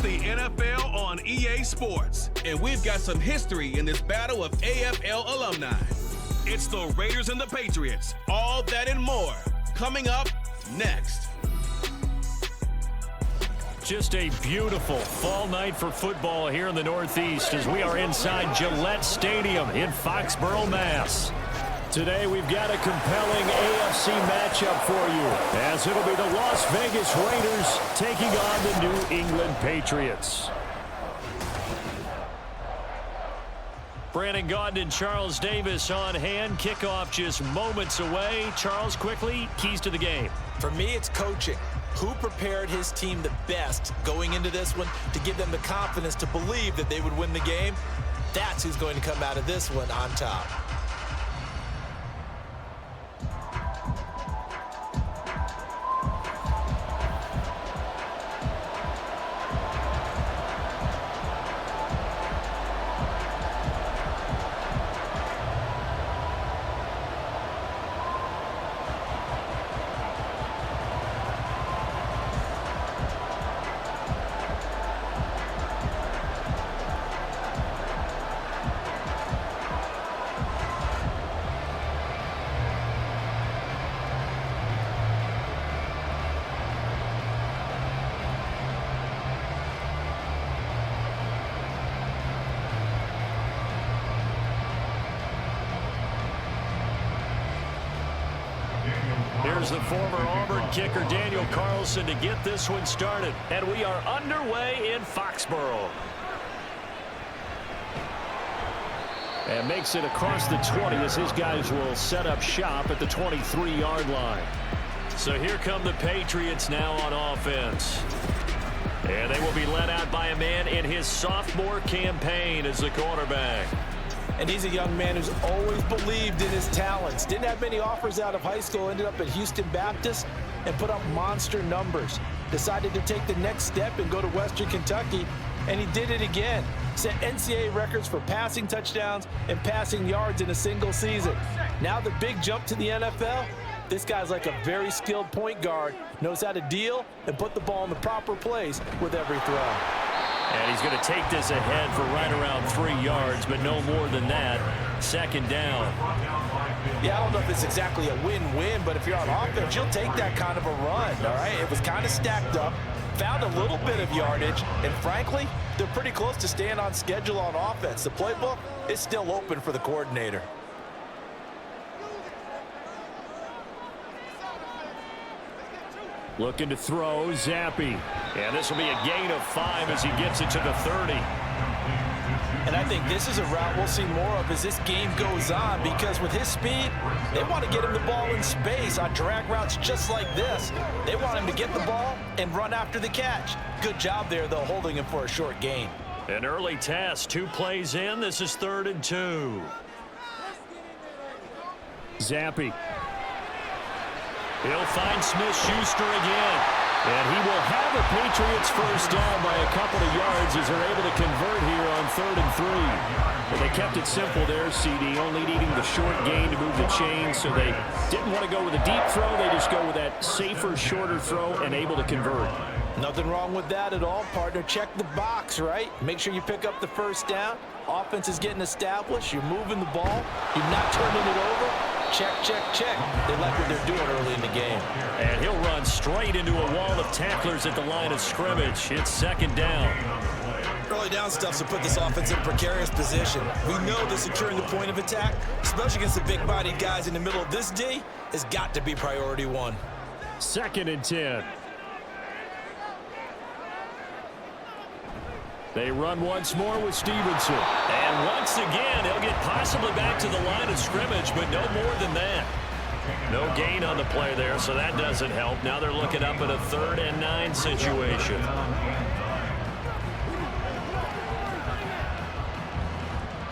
the NFL on EA Sports, and we've got some history in this battle of AFL alumni. It's the Raiders and the Patriots, all that and more, coming up next. Just a beautiful fall night for football here in the Northeast as we are inside Gillette Stadium in Foxborough, Mass. Today we've got a compelling AFC matchup for you as it'll be the Las Vegas Raiders taking on the New England Patriots. Brandon Gaudin and Charles Davis on hand. Kickoff just moments away. Charles, quickly, keys to the game. For me, it's coaching. Who prepared his team the best going into this one to give them the confidence to believe that they would win the game? That's who's going to come out of this one on top. Here's the former Auburn kicker, Daniel Carlson, to get this one started. And we are underway in Foxborough. And makes it across the 20 as his guys will set up shop at the 23-yard line. So here come the Patriots now on offense. And they will be led out by a man in his sophomore campaign as the quarterback. And he's a young man who's always believed in his talents. Didn't have many offers out of high school, ended up at Houston Baptist and put up monster numbers. Decided to take the next step and go to Western Kentucky, and he did it again. Set NCAA records for passing touchdowns and passing yards in a single season. Now the big jump to the NFL. This guy's like a very skilled point guard, knows how to deal and put the ball in the proper place with every throw. And he's going to take this ahead for right around 3 yards, but no more than that. Second down. Yeah, I don't know if it's exactly a win-win, but if you're on offense, you'll take that kind of a run, all right? It was kind of stacked up, found a little bit of yardage, and frankly, they're pretty close to staying on schedule on offense. The playbook is still open for the coordinator. Looking to throw, Zappi. And this will be a gain of 5 as he gets it to the 30. And I think this is a route we'll see more of as this game goes on, because with his speed, they want to get him the ball in space on drag routes just like this. They want him to get the ball and run after the catch. Good job there, though, holding him for a short gain. An early test, 2 plays in. This is 3rd and 2. Zappi. He'll find Smith-Schuster again. And he will have a Patriots first down by a couple of yards as they're able to convert here on 3rd and 3. But they kept it simple there, CD, only needing the short gain to move the chain, so they didn't want to go with a deep throw. They just go with that safer, shorter throw and able to convert. Nothing wrong with that at all, partner. Check the box, right? Make sure you pick up the first down. Offense is getting established. You're moving the ball. You're not turning it over. Check, check, check. They like what they're doing early in the game. And he'll run straight into a wall of tacklers at the line of scrimmage. It's 2nd down. Early down stuff to put this offense in a precarious position. We know that securing the point of attack, especially against the big-bodied guys in the middle of this D, has got to be priority 1. 2nd and 10. They run once more with Stevenson. And once again, he'll get possibly back to the line of scrimmage, but no more than that. No gain on the play there, so that doesn't help. Now they're looking up at a 3rd and 9 situation.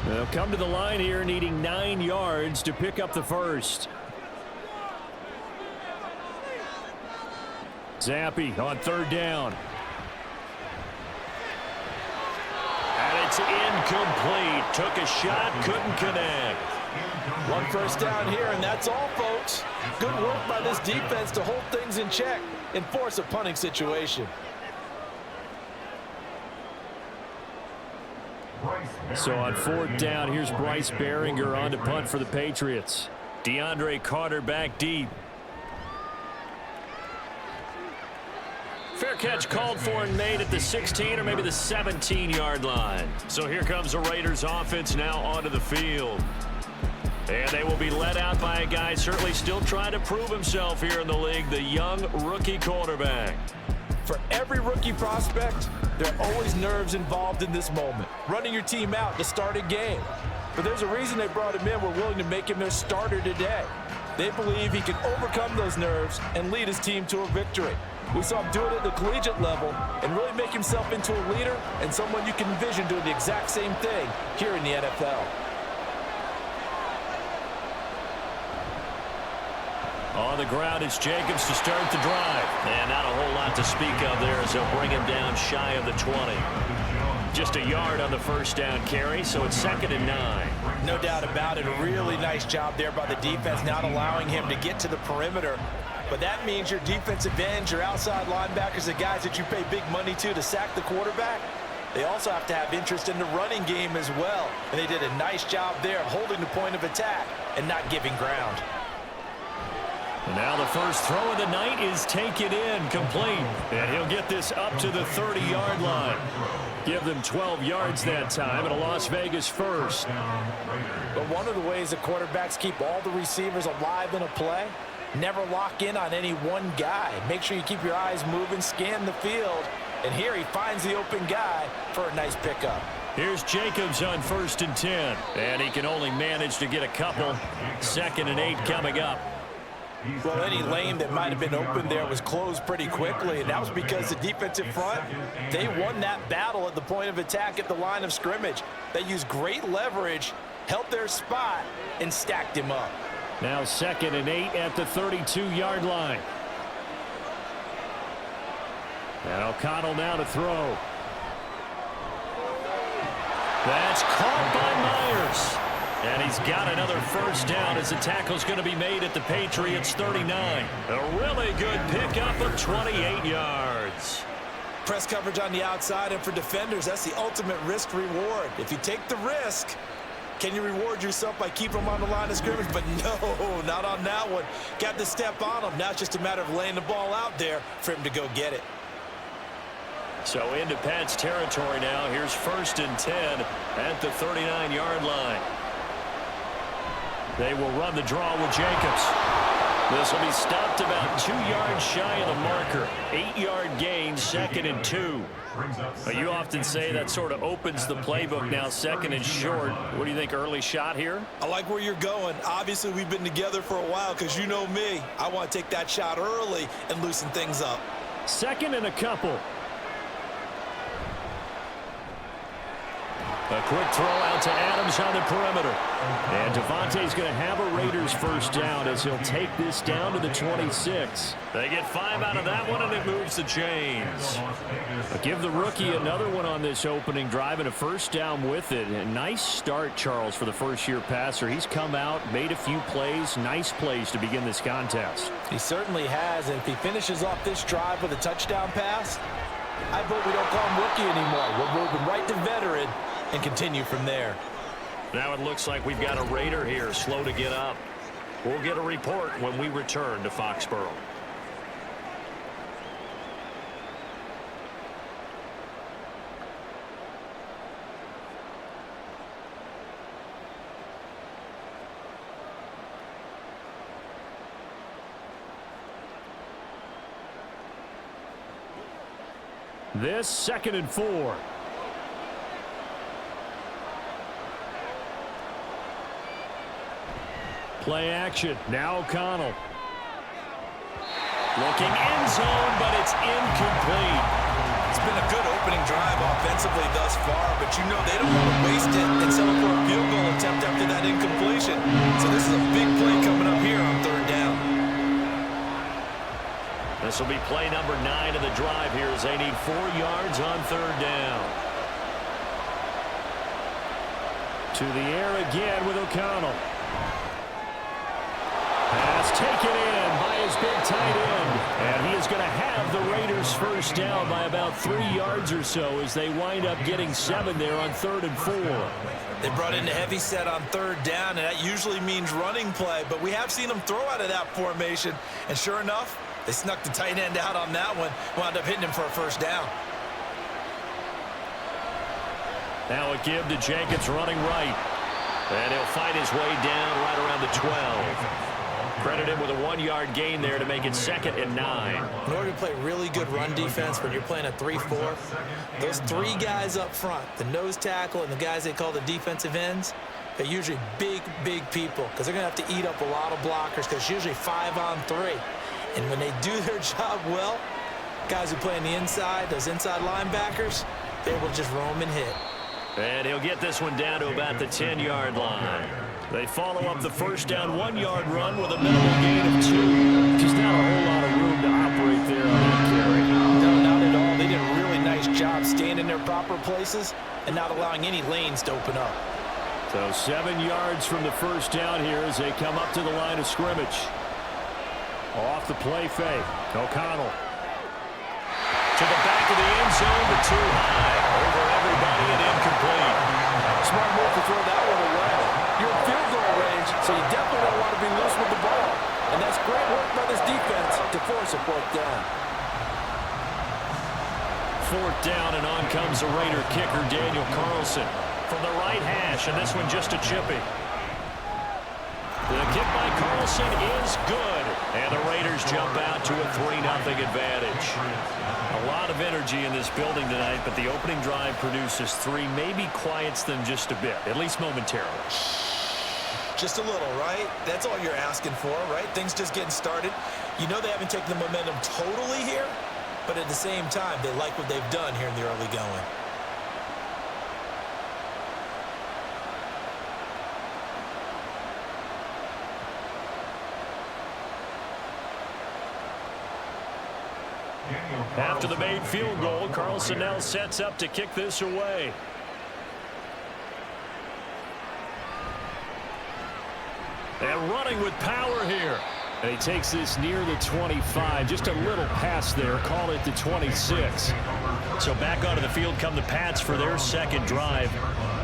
They'll come to the line here needing 9 yards to pick up the first. Zappi on 3rd down. And it's incomplete. Took a shot, couldn't connect. 1 first down here, and that's all, folks. Good work by this defense to hold things in check and force a punting situation. So on 4th down, here's Bryce Behringer on to punt for the Patriots. DeAndre Carter back deep. Fair catch called for and made at the 16 or maybe the 17-yard line. So here comes the Raiders offense now onto the field. And they will be led out by a guy certainly still trying to prove himself here in the league, the young rookie quarterback. For every rookie prospect, there are always nerves involved in this moment. Running your team out to start a game. But there's a reason they brought him in. We're willing to make him their starter today. They believe he can overcome those nerves and lead his team to a victory. We saw him do it at the collegiate level and really make himself into a leader and someone you can envision doing the exact same thing here in the NFL. On the ground, it's Jacobs to start the drive. And not a whole lot to speak of there as they'll bring him down shy of the 20. Just a yard on the first down carry, so it's 2nd and 9. No doubt about it. A really nice job there by the defense, not allowing him to get to the perimeter. But that means your defensive ends, your outside linebackers, the guys that you pay big money to sack the quarterback, they also have to have interest in the running game as well. And they did a nice job there of holding the point of attack and not giving ground. And now the first throw of the night is taken in, complete. And he'll get this up to the 30-yard line. Give them 12 yards that time, and a Las Vegas first. But one of the ways the quarterbacks keep all the receivers alive in a play, never lock in on any one guy. Make sure you keep your eyes moving, scan the field. And here he finds the open guy for a nice pickup. Here's Jacobs on 1st and 10. And he can only manage to get a couple. 2nd and 8 coming up. Well, any lane that might have been open there was closed pretty quickly, and that was because the defensive front, they won that battle at the point of attack at the line of scrimmage. They used great leverage, held their spot, and stacked him up. Now 2nd and 8 at the 32-yard line. And O'Connell now to throw. That's caught by Myers. And he's got another first down as the tackle's going to be made at the Patriots 39. A really good pickup of 28 yards. Press coverage on the outside, and for defenders, that's the ultimate risk reward. If you take the risk, can you reward yourself by keeping them on the line of scrimmage? But no, not on that one. Got to step on them. Now it's just a matter of laying the ball out there for him to go get it. So into Pat's territory now. Here's 1st and 10 at the 39-yard line. They will run the draw with Jacobs. This will be stopped about 2 yards shy of the marker. 8-yard gain, 2nd and 2. You often say that sort of opens the playbook now, 2nd and short. What do you think, early shot here? I like where you're going. Obviously, we've been together for a while because you know me. I want to take that shot early and loosen things up. 2nd and a couple. A quick throw out to Adams on the perimeter. And Devontae's going to have a Raiders first down as he'll take this down to the 26. They get 5 out of that one, and it moves the chains. Give the rookie another one on this opening drive and a first down with it. A nice start, Charles, for the first-year passer. He's come out, made a few plays, nice plays to begin this contest. He certainly has, and if he finishes off this drive with a touchdown pass, I vote we don't call him rookie anymore. We're moving right to veteran and continue from there. Now it looks like we've got a Raider here, slow to get up. We'll get a report when we return to Foxborough. This 2nd and 4. Play action. Now O'Connell. Looking end zone, but it's incomplete. It's been a good opening drive offensively thus far, but you know they don't want to waste it and settle for a field goal attempt after that incompletion. So this is a big play coming up here on 3rd down. This will be play number 9 of the drive here as they need 4 yards on 3rd down. To the air again with O'Connell. Pass taken in by his his big tight end. And he is going to have the Raiders first down by about 3 yards or so as they wind up getting 7 there on 3rd and 4. They brought in the heavy set on 3rd down, and that usually means running play. But we have seen them throw out of that formation. And sure enough, they snuck the tight end out on that one. Wound up hitting him for a first down. Now a give to Jenkins running right. And he'll find his way down right around the 12. Credit him with a 1-yard gain there to make it 2nd and 9. In order to play really good run defense when you're playing a 3-4, those 3 guys up front, the nose tackle and the guys they call the defensive ends, they're usually big, big people because they're going to have to eat up a lot of blockers because it's usually 5 on 3. And when they do their job well, guys who play on the inside, those inside linebackers, they're able to just roam and hit. And he'll get this one down to about the 10-yard line. They follow up the first down 1-yard run with a minimal gain of 2. Just not a whole lot of room to operate there on that carry. No, not at all. They did a really nice job staying in their proper places and not allowing any lanes to open up. So 7 yards from the first down here as they come up to the line of scrimmage. Off the play fake. O'Connell. To the back of the end zone, but too high. Over everybody and incomplete. Smart move to throw that one away. You're in field goal range, so you definitely don't want to be loose with the ball. And that's great work by this defense to force a 4th down. 4th down, and on comes the Raider kicker, Daniel Carlson. From the right hash, and this one just a chippy. The kick by Carlson is good. And the Raiders jump out to a 3-0 advantage. A lot of energy in this building tonight, but the opening drive produces 3. Maybe quiets them just a bit, at least momentarily. Just a little, right? That's all you're asking for, right? Things just getting started. You know they haven't taken the momentum totally here, but at the same time, they like what they've done here in the early going. After the made field goal, Carlson now sets up to kick this away. And running with power here. And he takes this near the 25. Just a little pass there. Call it the 26. So back onto the field come the Pats for their 2nd drive.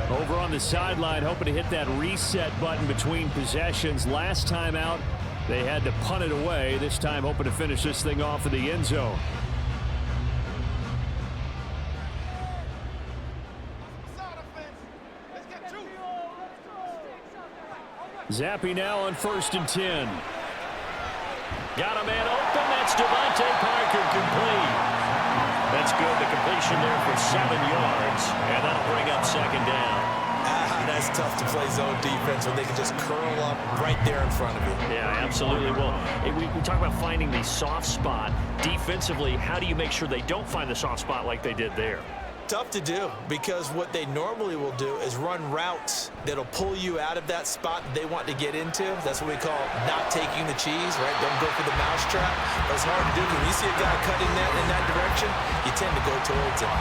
Over on the sideline, hoping to hit that reset button between possessions. Last time out, they had to punt it away. This time hoping to finish this thing off in the end zone. Zappy now on 1st and 10. Got a man open. That's Devontae Parker complete. That's good. The completion there for 7 yards. And that'll bring up 2nd down. That's tough to play zone defense when they can just curl up right there in front of you. Yeah, absolutely. Well, we talk about finding the soft spot. Defensively, how do you make sure they don't find the soft spot like they did there? Tough to do because what they normally will do is run routes that'll pull you out of that spot that they want to get into. That's what we call not taking the cheese, right? Don't go for the mousetrap. But it's hard to do when you see a guy cutting that in that direction, you tend to go towards him.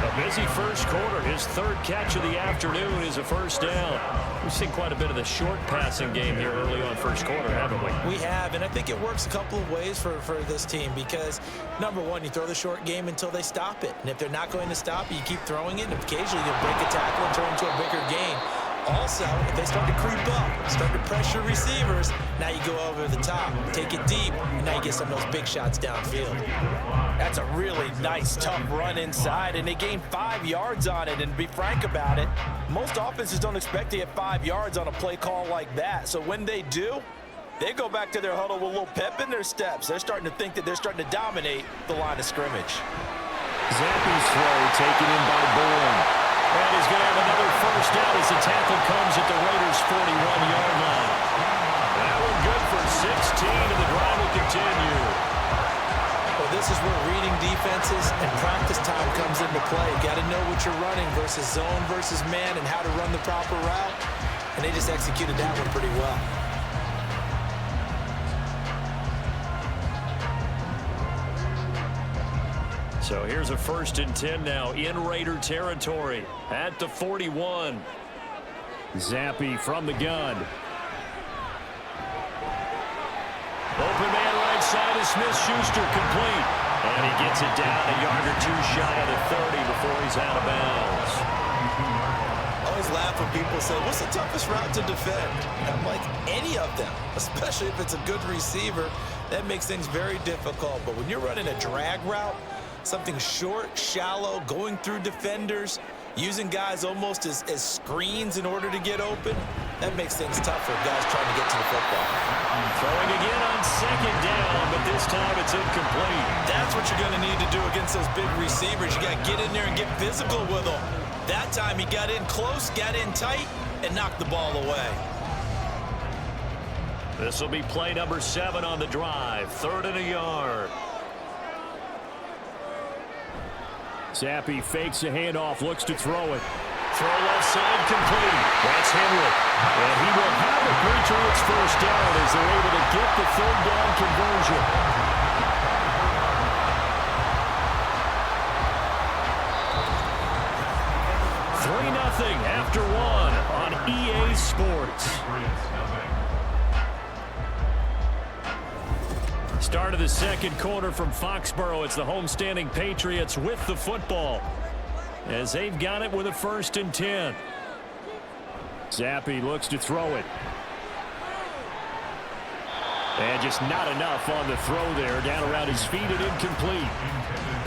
A busy first quarter. His 3rd catch of the afternoon is a first down. We've seen quite a bit of the short passing game here early on first quarter, haven't we? We have, and I think it works a couple of ways for this team because, number one, you throw the short game until they stop it. And if they're not going to stop it, you keep throwing it, and occasionally you'll break a tackle and turn into a bigger gain. Also, if they start to creep up, start to pressure receivers, now you go over the top, take it deep, and now you get some of those big shots downfield. That's a really nice, tough run inside, and they gained 5 yards on it. And to be frank about it, most offenses don't expect to get 5 yards on a play call like that. So when they do, they go back to their huddle with a little pep in their steps. They're starting to think that they're starting to dominate the line of scrimmage. Zappy's throw taken in by Bourne. And he's going to have another first down as the tackle comes at the Raiders' 41-yard line. That one good for 16, and the drive will continue. Well, this is where reading defenses and practice time comes into play. You got to know what you're running versus zone versus man and how to run the proper route. And they just executed that one pretty well. So here's a 1st and 10 now in Raider territory at the 41. Zappy from the gun. Open man right side of Smith-Schuster, complete. And he gets it down a yard or two shy of the 30 before he's out of bounds. I always laugh when people say, what's the toughest route to defend? And I'm like, any of them, especially if it's a good receiver. That makes things very difficult. But when you're running a drag route, something short, shallow, going through defenders, using guys almost as screens in order to get open, that makes things tough for guys trying to get to the football. Throwing again on second down, but this time it's incomplete. That's what you're going to need to do against those big receivers. You got to get in there and get physical with them. That time he got in close, got in tight, and knocked the ball away. This will be play number 7 on the drive. 3rd and a yard. Zappi fakes a handoff, looks to throw it. Throw left side, complete. That's Henry. And he will have the Patriots first down as they're able to get the 3rd down conversion. Nothing after 1 on EA Sports. Start of the second quarter from Foxborough. It's the homestanding Patriots with the football as they've got it with a 1st and 10. Zappi looks to throw it. And just not enough on the throw there. Down around his feet and incomplete.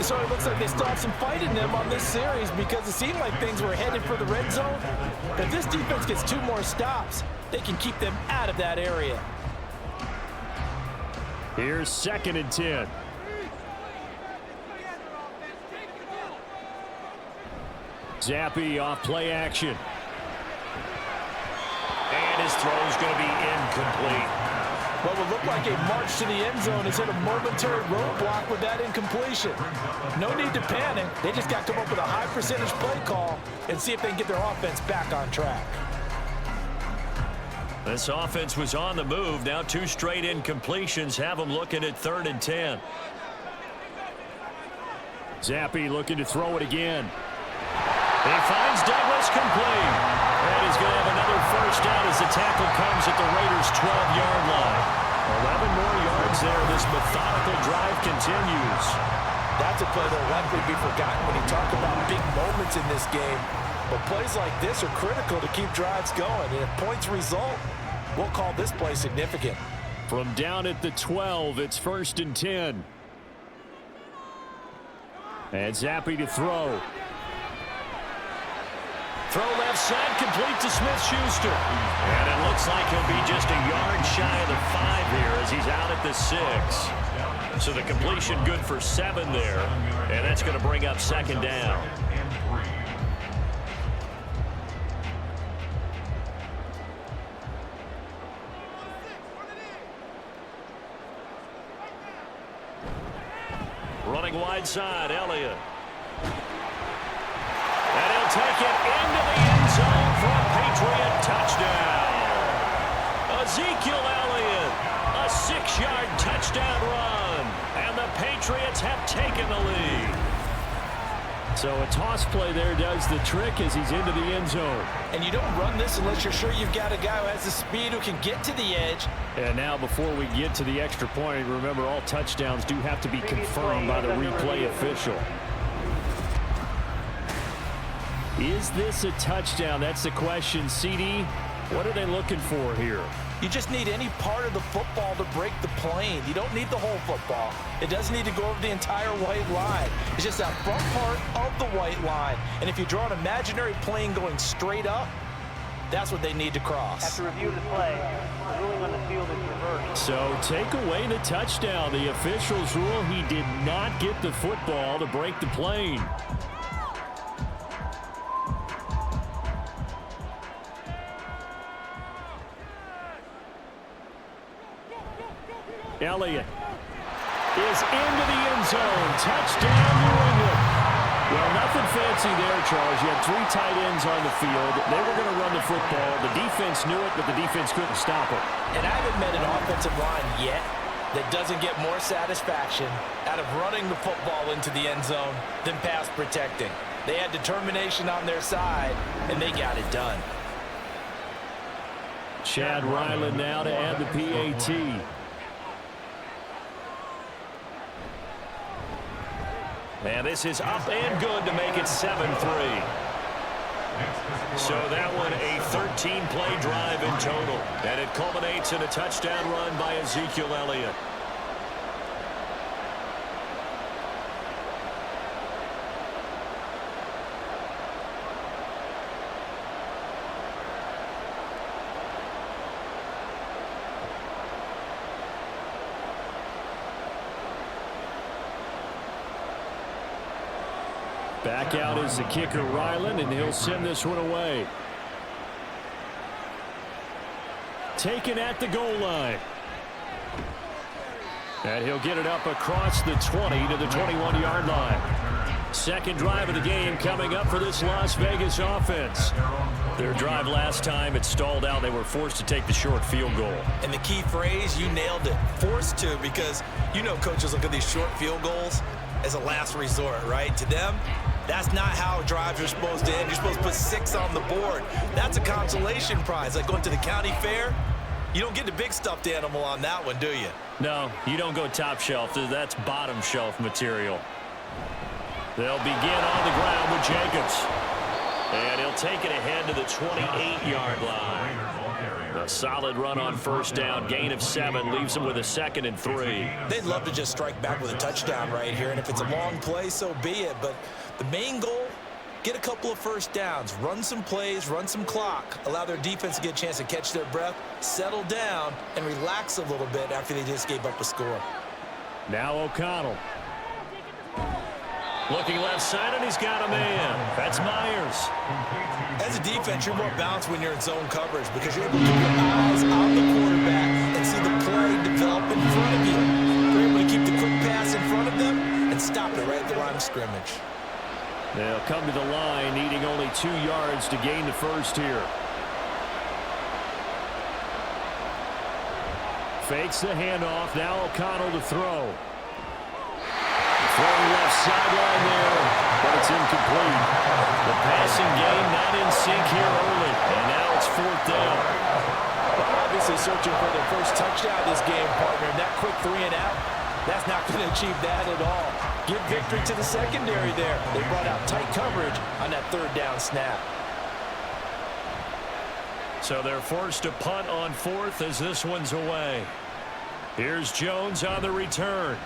So it looks like they still have some fight in them on this series because it seemed like things were headed for the red zone. If this defense gets 2 more stops, they can keep them out of that area. Here's 2nd and 10. Zappi off play action. And his throw's going to be incomplete. What would look like a march to the end zone has hit a momentary roadblock with that incompletion. No need to panic. They just got to come up with a high percentage play call and see if they can get their offense back on track. This offense was on the move. Now 2 straight incompletions have them looking at 3rd and 10. Zappi looking to throw it again. He finds Douglas complete. And he's going to have another first down as the tackle comes at the Raiders' 12-yard line. 11 more yards there. This methodical drive continues. That's a play that will likely be forgotten when you talk about big moments in this game. But plays like this are critical to keep drives going. And if points result, we'll call this play significant. From down at the 12, it's 1st and 10. And Zappi to throw. Throw left side, complete to Smith-Schuster. And it looks like he'll be just a yard shy of the 5 here as he's out at the 6. So the completion good for 7 there. And that's going to bring up 2nd down. Running wide side, Elliott. And he'll take it into the end zone for a Patriot touchdown. Ezekiel Elliott, a 6-yard touchdown run. And the Patriots have taken the lead. So a toss play there does the trick as he's into the end zone. And you don't run this unless you're sure you've got a guy who has the speed who can get to the edge. And now before we get to the extra point, remember all touchdowns do have to be confirmed by the replay official. Is this a touchdown? That's the question. CD, what are they looking for here? You just need any part of the football to break the plane. You don't need the whole football. It doesn't need to go over the entire white line. It's just that front part of the white line. And if you draw an imaginary plane going straight up, that's what they need to cross. After review of the play, the ruling on the field is reversed. So take away the touchdown. The officials rule he did not get the football to break the plane. Elliott is into the end zone. Touchdown, New England. Well, nothing fancy there, Charles. You had 3 tight ends on the field. They were going to run the football. The defense knew it, but the defense couldn't stop it. And I haven't met an offensive line yet that doesn't get more satisfaction out of running the football into the end zone than pass protecting. They had determination on their side, and they got it done. Chad Ryland now to add the PAT. And this is up and good to make it 7-3. So that one a 13-play drive in total. And it culminates in a touchdown run by Ezekiel Elliott. Back out is the kicker, Ryland, and he'll send this one away. Taken at the goal line. And he'll get it up across the 20 to the 21-yard line. Second drive of the game coming up for this Las Vegas offense. Their drive last time, it stalled out. They were forced to take the short field goal. And the key phrase, you nailed it, forced to, because you know coaches look at these short field goals as a last resort, right? To them, that's not how drives are supposed to end. You're supposed to put 6 on the board. That's a consolation prize. Like going to the county fair, you don't get the big stuffed animal on that one, do you? No, you don't go top shelf. That's bottom shelf material. They'll begin on the ground with Jacobs. And he'll take it ahead to the 28-yard line. A solid run on first down. Gain of 7 leaves him with a 2nd and 3. They'd love to just strike back with a touchdown right here. And if it's a long play, so be it. But the main goal, get a couple of first downs. Run some plays, run some clock. Allow their defense to get a chance to catch their breath, settle down, and relax a little bit after they just gave up a score. Now O'Connell. Looking left side, and he's got a man. That's Myers. As a defense, you're more balanced when you're in zone coverage because you're able to keep your eyes on the quarterback and see the play develop in front of you. You're able to keep the quick pass in front of them and stop it right at the line of scrimmage. They'll come to the line, needing only 2 yards to gain the first here. Fakes the handoff. Now O'Connell to throw. Throwing left sideline there, but it's incomplete. The passing game not in sync here early, and now it's 4th down. Well, obviously searching for their first touchdown this game, partner. And that quick 3 and out, that's not going to achieve that at all. Give victory to the secondary there. They brought out tight coverage on that 3rd down snap. So they're forced to punt on 4th as this one's away. Here's Jones on the return.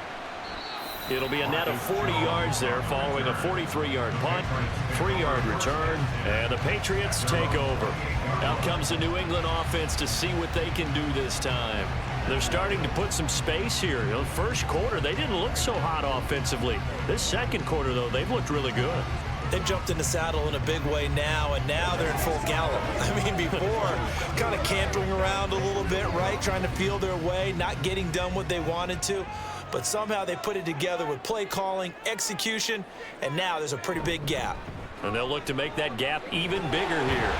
It'll be a net of 40 yards there following a 43-yard punt, 3-yard return, and the Patriots take over. Out comes the New England offense to see what they can do this time. They're starting to put some space here. The first quarter, they didn't look so hot offensively. This second quarter, though, they've looked really good. They jumped in the saddle in a big way now, and now they're in full gallop. I mean, before, kind of cantering around a little bit, right? Trying to feel their way, not getting done what they wanted to. But somehow they put it together with play calling, execution, and now there's a pretty big gap. And they'll look to make that gap even bigger here.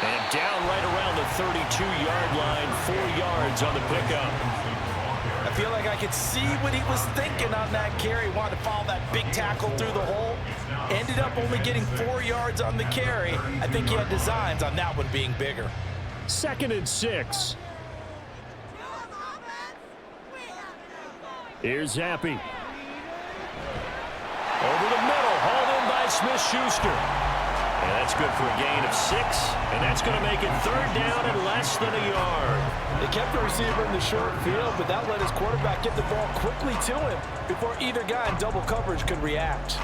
And down right around the 32-yard line, 4 yards on the pickup. I feel like I could see what he was thinking on that carry. Wanted to follow that big tackle through the hole. Ended up only getting 4 yards on the carry. I think he had designs on that one being bigger. 2nd and 6. Here's Zappy. Over the middle, hauled in by Smith-Schuster. And that's good for a gain of 6, and that's going to make it 3rd down and less than a yard. They kept the receiver in the short field, but that let his quarterback get the ball quickly to him before either guy in double coverage could react.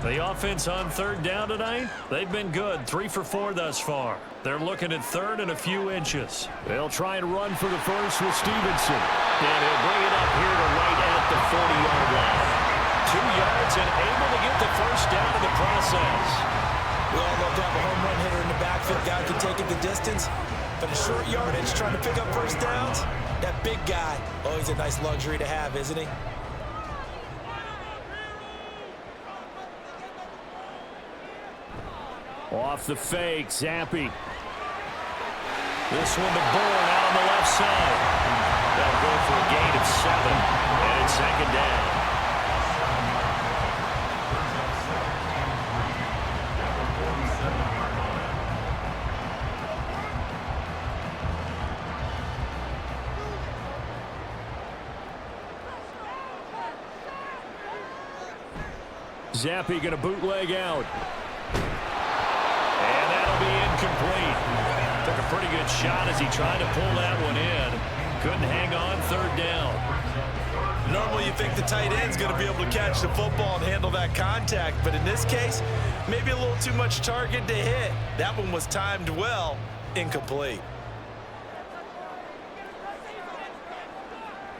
The offense on 3rd down tonight, they've been good, 3 for 4 thus far. They're looking at 3rd and a few inches. They'll try and run for the first with Stevenson. And he'll bring it up here to right at the 40-yard line. 2 yards and able to get the first down in the process. We all love to have a home run hitter in the backfield. Guy can take it the distance. But a short yardage trying to pick up first downs, that big guy, oh, he's a nice luxury to have, isn't he? Off the fake, Zappy. This one to Bourne out on the left side. They'll go for a gain of 7, and it's 2nd down. Zappi going to bootleg out. And that'll be incomplete. Took a pretty good shot as he tried to pull that one in. Couldn't hang on, third down. Normally you think the tight end's going to be able to catch the football and handle that contact, but in this case, maybe a little too much target to hit. That one was timed well, incomplete.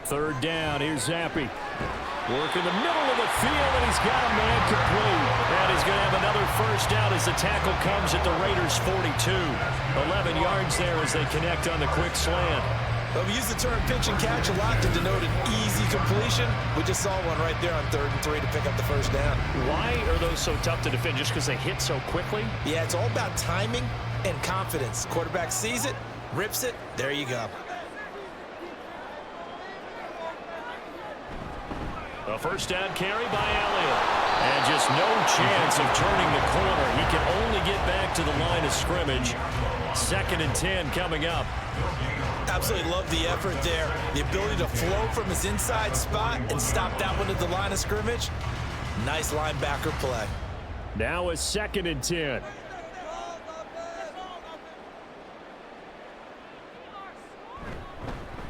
Third down, here's Zappi. Work in the middle of the field, and he's got a man complete. And he's going to have another first down as the tackle comes at the Raiders' 42. 11 yards there as they connect on the quick slant. Well, we use the term pitch and catch a lot to denote an easy completion. We just saw one right there on 3rd and 3 to pick up the first down. Why are those so tough to defend? Just because they hit so quickly? Yeah, it's all about timing and confidence. Quarterback sees it, rips it, there you go. A first down carry by Elliott. And just no chance of turning the corner. He can only get back to the line of scrimmage. 2nd and 10 coming up. Absolutely love the effort there. The ability to flow from his inside spot and stop that one at the line of scrimmage. Nice linebacker play. Now a 2nd and 10.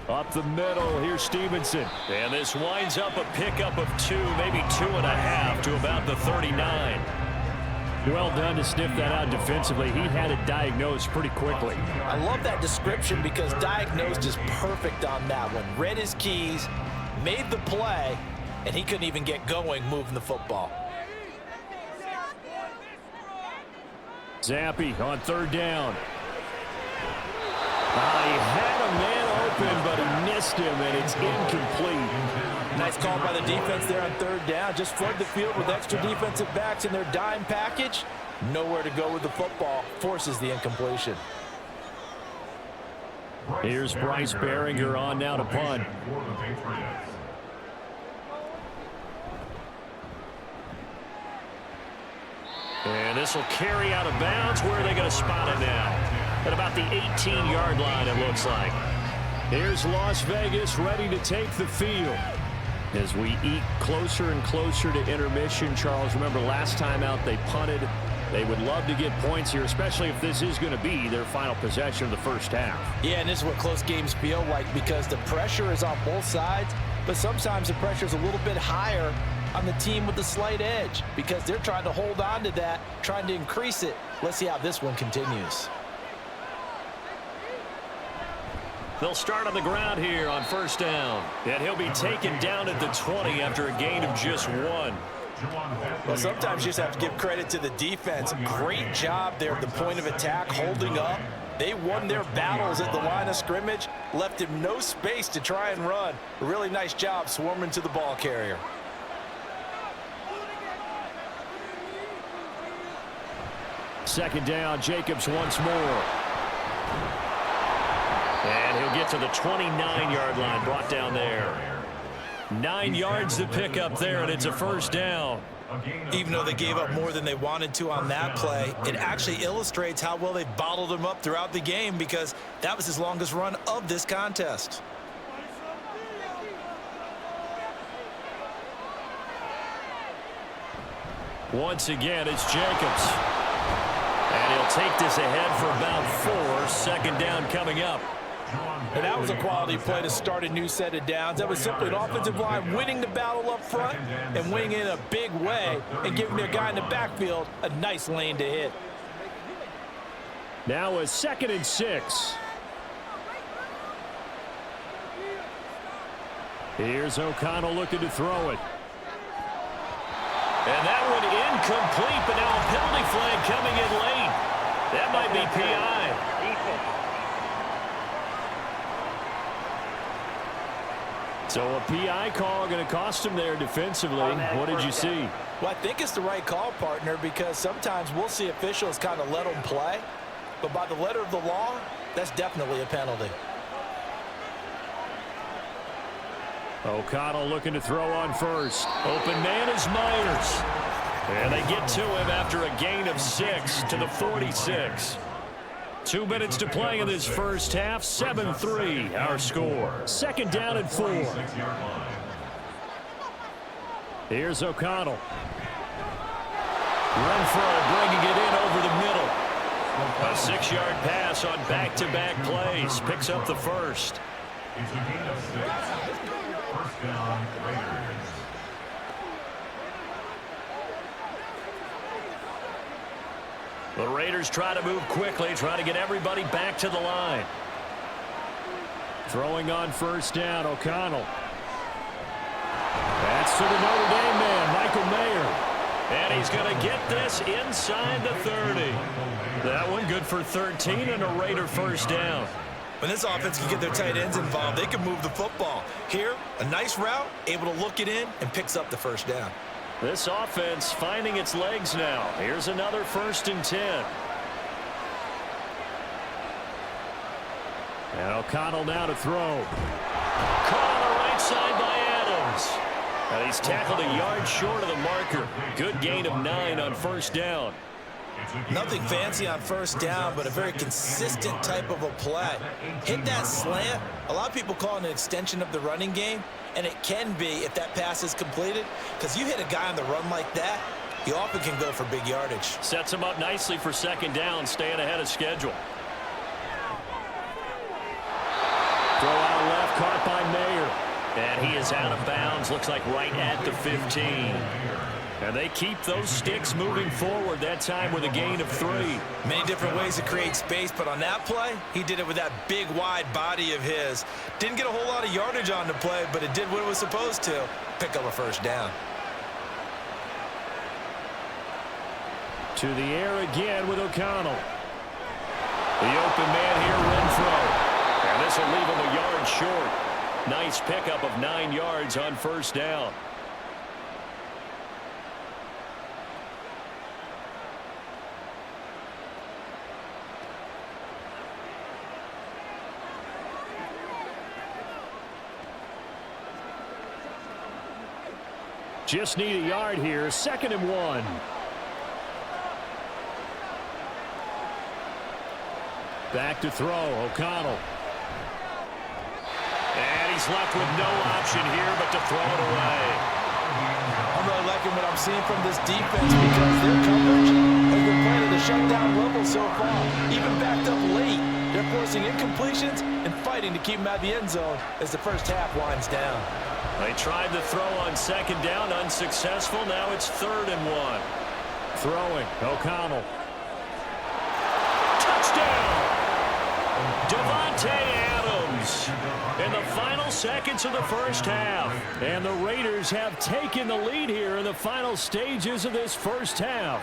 Up the middle, here's Stevenson. And this winds up a pickup of 2, maybe 2.5 to about the 39. Well done to sniff that out defensively. He had it diagnosed pretty quickly. I love that description because diagnosed is perfect on that one. Read his keys, made the play, and he couldn't even get going moving the football. Zappi on 3rd down. He had a man open, but he missed him, and it's incomplete. Nice call by the defense there on 3rd down. Just flood the field with extra defensive backs in their dime package. Nowhere to go with the football. Forces the incompletion. Here's Bryce Behringer on now to punt. And this will carry out of bounds. Where are they going to spot it now? At about the 18-yard line, it looks like. Here's Las Vegas ready to take the field. As we eat closer and closer to intermission, Charles, remember last time out they punted. They would love to get points here, especially if this is going to be their final possession of the first half. Yeah, and this is what close games feel like because the pressure is on both sides, but sometimes the pressure is a little bit higher on the team with the slight edge because they're trying to hold on to that, trying to increase it. Let's see how this one continues. They'll start on the ground here on 1st down. And he'll be taken down at the 20 after a gain of just 1. Well, sometimes you just have to give credit to the defense. Great job there at the point of attack, holding up. They won their battles at the line of scrimmage, left him no space to try and run. A really nice job swarming to the ball carrier. Second down, Jacobs once more. And he'll get to the 29-yard line, brought down there. 9 yards to pick up there, and it's a 1st down. Even though they gave up more than they wanted to on that play, it actually illustrates how well they bottled him up throughout the game because that was his longest run of this contest. Once again, it's Jacobs. And he'll take this ahead for about 4. 2nd down coming up. And that was a quality play to start a new set of downs. That was simply an offensive line winning the battle up front and winning in a big way and giving their guy in the backfield a nice lane to hit. Now a 2nd and 6. Here's O'Connell looking to throw it. And that one incomplete, but now a penalty flag coming in late. That might be PI. So a PI call going to cost him there defensively. What did you see? Well, I think it's the right call, partner, because sometimes we'll see officials kind of let them play. But by the letter of the law, that's definitely a penalty. O'Connell looking to throw on first. Open man is Myers. And they get to him after a gain of 6 to the 46. 2 minutes to play in this first half. 7-3 our score. 2nd down and 4. Here's O'Connell. Renfro bringing it in over the middle. A 6-yard pass on back-to-back plays. Picks up the first. It's a gain of 6. First down, Raiders. The Raiders try to move quickly, try to get everybody back to the line. Throwing on first down, O'Connell. That's to the Notre Dame man, Michael Mayer. And he's going to get this inside the 30. That one good for 13 and a Raider first down. When this offense can get their tight ends involved, they can move the football. Here, a nice route, able to look it in, and picks up the first down. This offense finding its legs now. Here's another 1st and 10. And O'Connell now to throw. Caught on the right side by Adams. And he's tackled a yard short of the marker. Good gain of 9 on first down. Nothing fancy on first down, but a very consistent type of a play. Hit that slant. A lot of people call it an extension of the running game, and it can be if that pass is completed, because you hit a guy on the run like that, you often can go for big yardage. Sets him up nicely for second down, staying ahead of schedule. Throw out left, caught by Mayer. And he is out of bounds, looks like right at the 15. And they keep those sticks moving forward, that time with a gain of 3. Many different ways to create space, but on that play, he did it with that big, wide body of his. Didn't get a whole lot of yardage on the play, but it did what it was supposed to, pick up a first down. To the air again with O'Connell. The open man here, Renfro. And this will leave him a yard short. Nice pickup of 9 yards on first down. Just need a yard here. 2nd and 1. Back to throw. O'Connell. And he's left with no option here but to throw it away. I'm really liking what I'm seeing from this defense because their coverage has been playing at a shutdown level so far. Even backed up late, they're forcing incompletions and fighting to keep them out of the end zone as the first half winds down. They tried the throw on second down, unsuccessful. Now it's 3rd and 1. Throwing. O'Connell. Touchdown! Davante Adams in the final seconds of the first half. And the Raiders have taken the lead here in the final stages of this first half.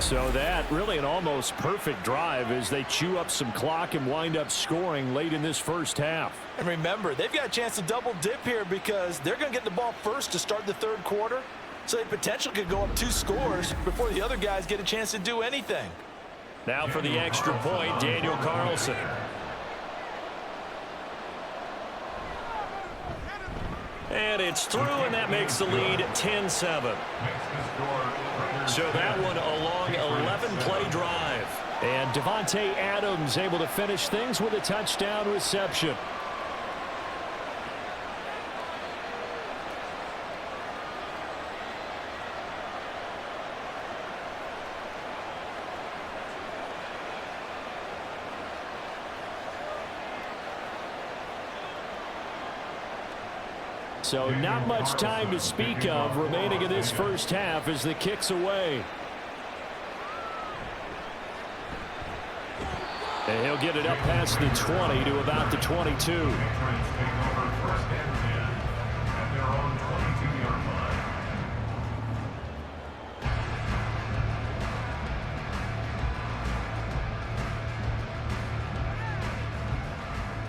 So that really an almost perfect drive as they chew up some clock and wind up scoring late in this first half. And remember, they've got a chance to double dip here because they're going to get the ball first to start the 3rd quarter. So they potentially could go up 2 scores before the other guys get a chance to do anything. Now for the extra point, Daniel Carlson. And it's through, and that makes the lead 10-7. So that one a long 11-play drive. And Davante Adams able to finish things with a touchdown reception. So not much time to speak of remaining in this first half as the kick's away. And he'll get it up past the 20 to about the 22.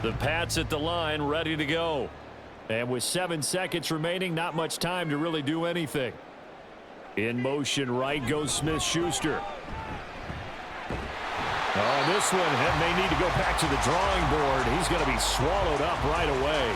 The Pats at the line, ready to go. And with 7 seconds remaining, not much time to really do anything. In motion right goes Smith-Schuster. Oh, this one may need to go back to the drawing board. He's going to be swallowed up right away.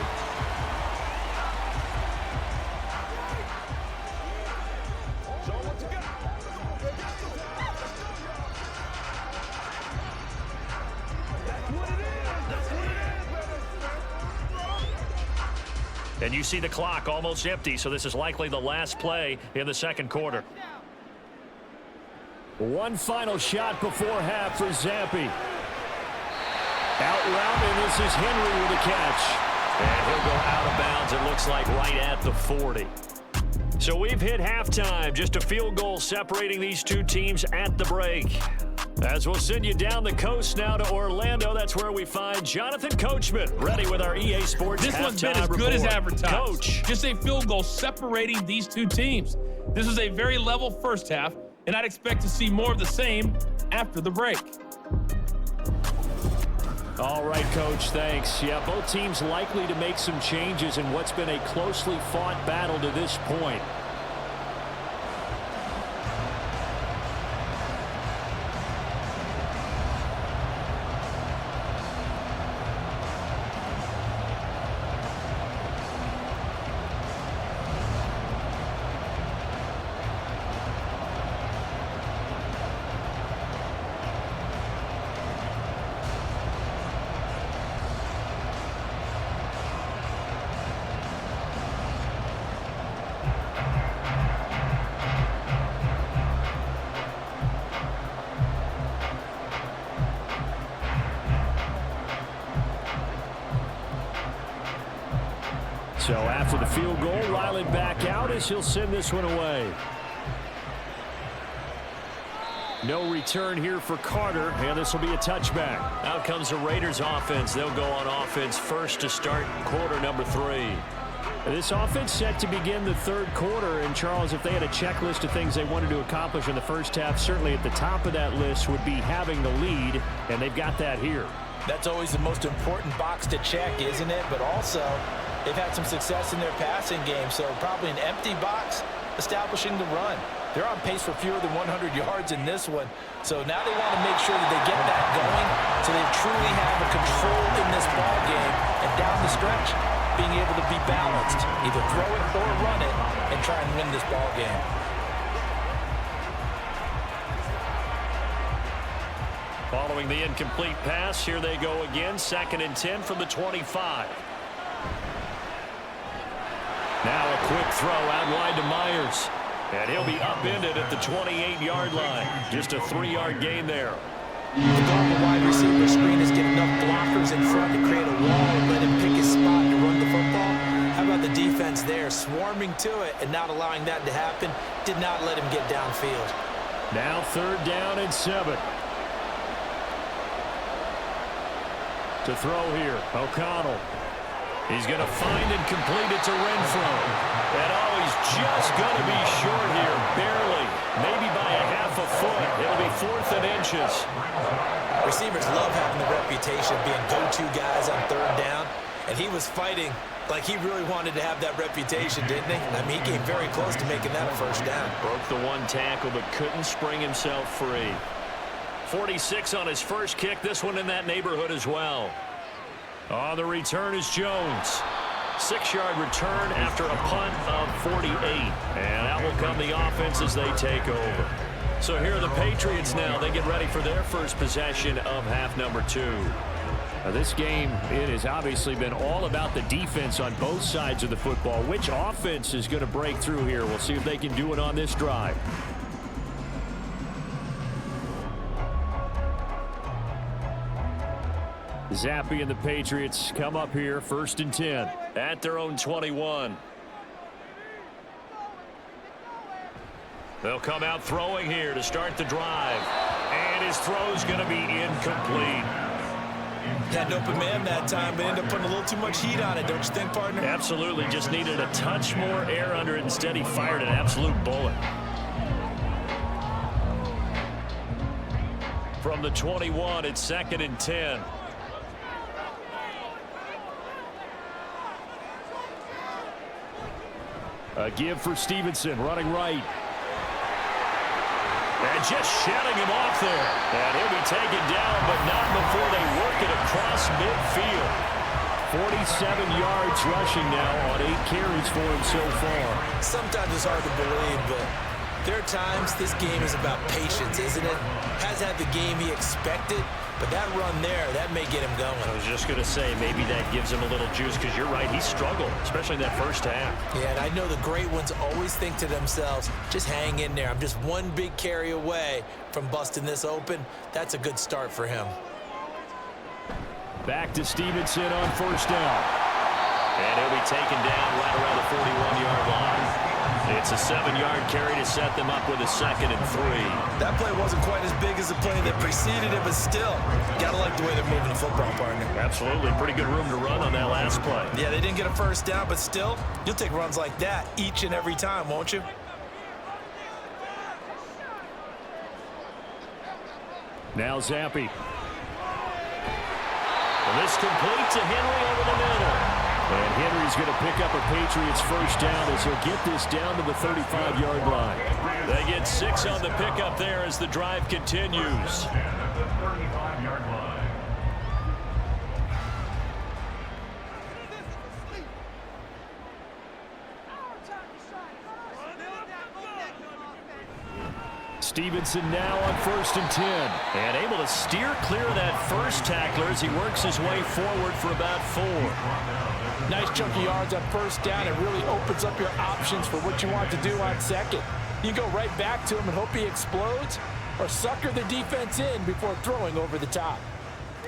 And you see the clock almost empty, so this is likely the last play in the 2nd quarter. One final shot before half for Zampi. Out route, and this is Henry with a catch. And he'll go out of bounds, it looks like, right at the 40. So we've hit halftime. Just a field goal separating these two teams at the break. As we'll send you down the coast now to Orlando, that's where we find Jonathan Coachman ready with our EA Sports This one's been halftime as good report. as advertised. Coach. Just a field goal separating these two teams. This was a very level first half, and I'd expect to see more of the same after the break. All right, Coach, thanks. Yeah, both teams likely to make some changes in what's been a closely fought battle to this point. So after the field goal, Ryland back out as he'll send this one away. No return here for Carter, and this will be a touchback. Out comes the Raiders offense. They'll go on offense first to start quarter number 3. This offense set to begin the third quarter, and Charles, if they had a checklist of things they wanted to accomplish in the first half, certainly at the top of that list would be having the lead, and they've got that here. That's always the most important box to check, isn't it? But also, they've had some success in their passing game, so probably an empty box establishing the run. They're on pace for fewer than 100 yards in this one, so now they want to make sure that they get that going so they truly have a control in this ball game, and down the stretch, being able to be balanced, either throw it or run it, and try and win this ball game. Following the incomplete pass, here they go again, 2nd and 10 from the 25. Now a quick throw out wide to Myers. And he'll be upended at the 28-yard line. Just a 3-yard gain there. The goal of the wide receiver screen is get enough blockers in front to create a wall and let him pick his spot to run the football. How about the defense there, swarming to it and not allowing that to happen? Did not let him get downfield. Now 3rd down and 7. To throw here, O'Connell. He's going to find and complete it to Renfro. And he's just going to be short here, barely, maybe by a half a foot. It'll be 4th and inches. Receivers love having the reputation of being go-to guys on 3rd down, and he was fighting like he really wanted to have that reputation, didn't he? I mean, he came very close to making that a 1st down. Broke the one tackle, but couldn't spring himself free. 46 on his first kick, this one in that neighborhood as well. On the return is Jones. 6-yard return after a punt of 48. And out will come the offense as they take over. So here are the Patriots now. They get ready for their first possession of half number 2. Now this game, it has obviously been all about the defense on both sides of the football. Which offense is going to break through here? We'll see if they can do it on this drive. Zappi and the Patriots come up here 1st and 10 at their own 21. They'll come out throwing here to start the drive. And his throw's going to be incomplete. Had an open man that time, but ended up putting a little too much heat on it, don't you think, partner? Absolutely. Just needed a touch more air under it. Instead, he fired an absolute bullet. From the 21, it's 2nd and 10. A give for Stevenson, running right. And just shutting him off there. And he'll be taken down, but not before they work it across midfield. 47 yards rushing now on 8 carries for him so far. Sometimes it's hard to believe, but There are times this game is about patience, isn't it? Has had the game he expected, but that run there, that may get him going. I was just going to say, maybe that gives him a little juice, because you're right, he struggled, especially in that first half. Yeah, and I know the great ones always think to themselves, just hang in there. I'm just one big carry away from busting this open. That's a good start for him. Back to Stevenson on first down. And he'll be taken down right around the 41-yard line. It's a 7-yard carry to set them up with a 2nd and 3. That play wasn't quite as big as the play that preceded it, but still, gotta like the way they're moving the football, partner. Absolutely. Pretty good room to run on that last play. Yeah, they didn't get a first down, but still, you'll take runs like that each and every time, won't you? Now Zappy. And this complete to Henry over the middle. And Henry's going to pick up a Patriots first down as he'll get this down to the 35-yard line. They get 6 on the pickup there as the drive continues. At the 35-yard line. Stevenson now on 1st and 10. And able to steer clear of that first tackler as he works his way forward for about 4. Nice chunk of yards on first down. It really opens up your options for what you want to do on 2nd. You go right back to him and hope he explodes, or sucker the defense in before throwing over the top.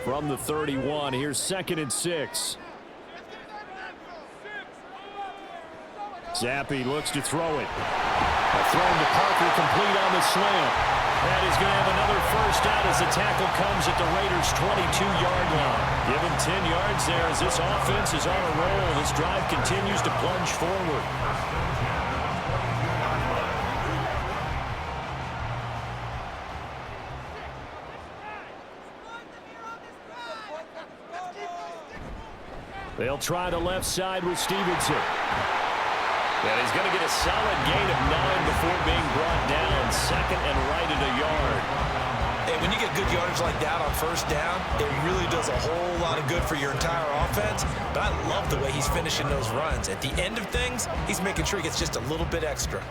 From the 31, here's 2nd and 6. Zappy looks to throw it. Thrown to Parker, complete on the slant. That is going to have another first down as the tackle comes at the Raiders' 22-yard line. Give him 10 yards there as this offense is on a roll. This drive continues to plunge forward. They'll try the left side with Stevenson. And he's going to get a solid gain of 9 before being brought down. 2nd and right at a yard. Hey, when you get good yardage like that on first down, it really does a whole lot of good for your entire offense. But I love the way he's finishing those runs. At the end of things, he's making sure he gets just a little bit extra.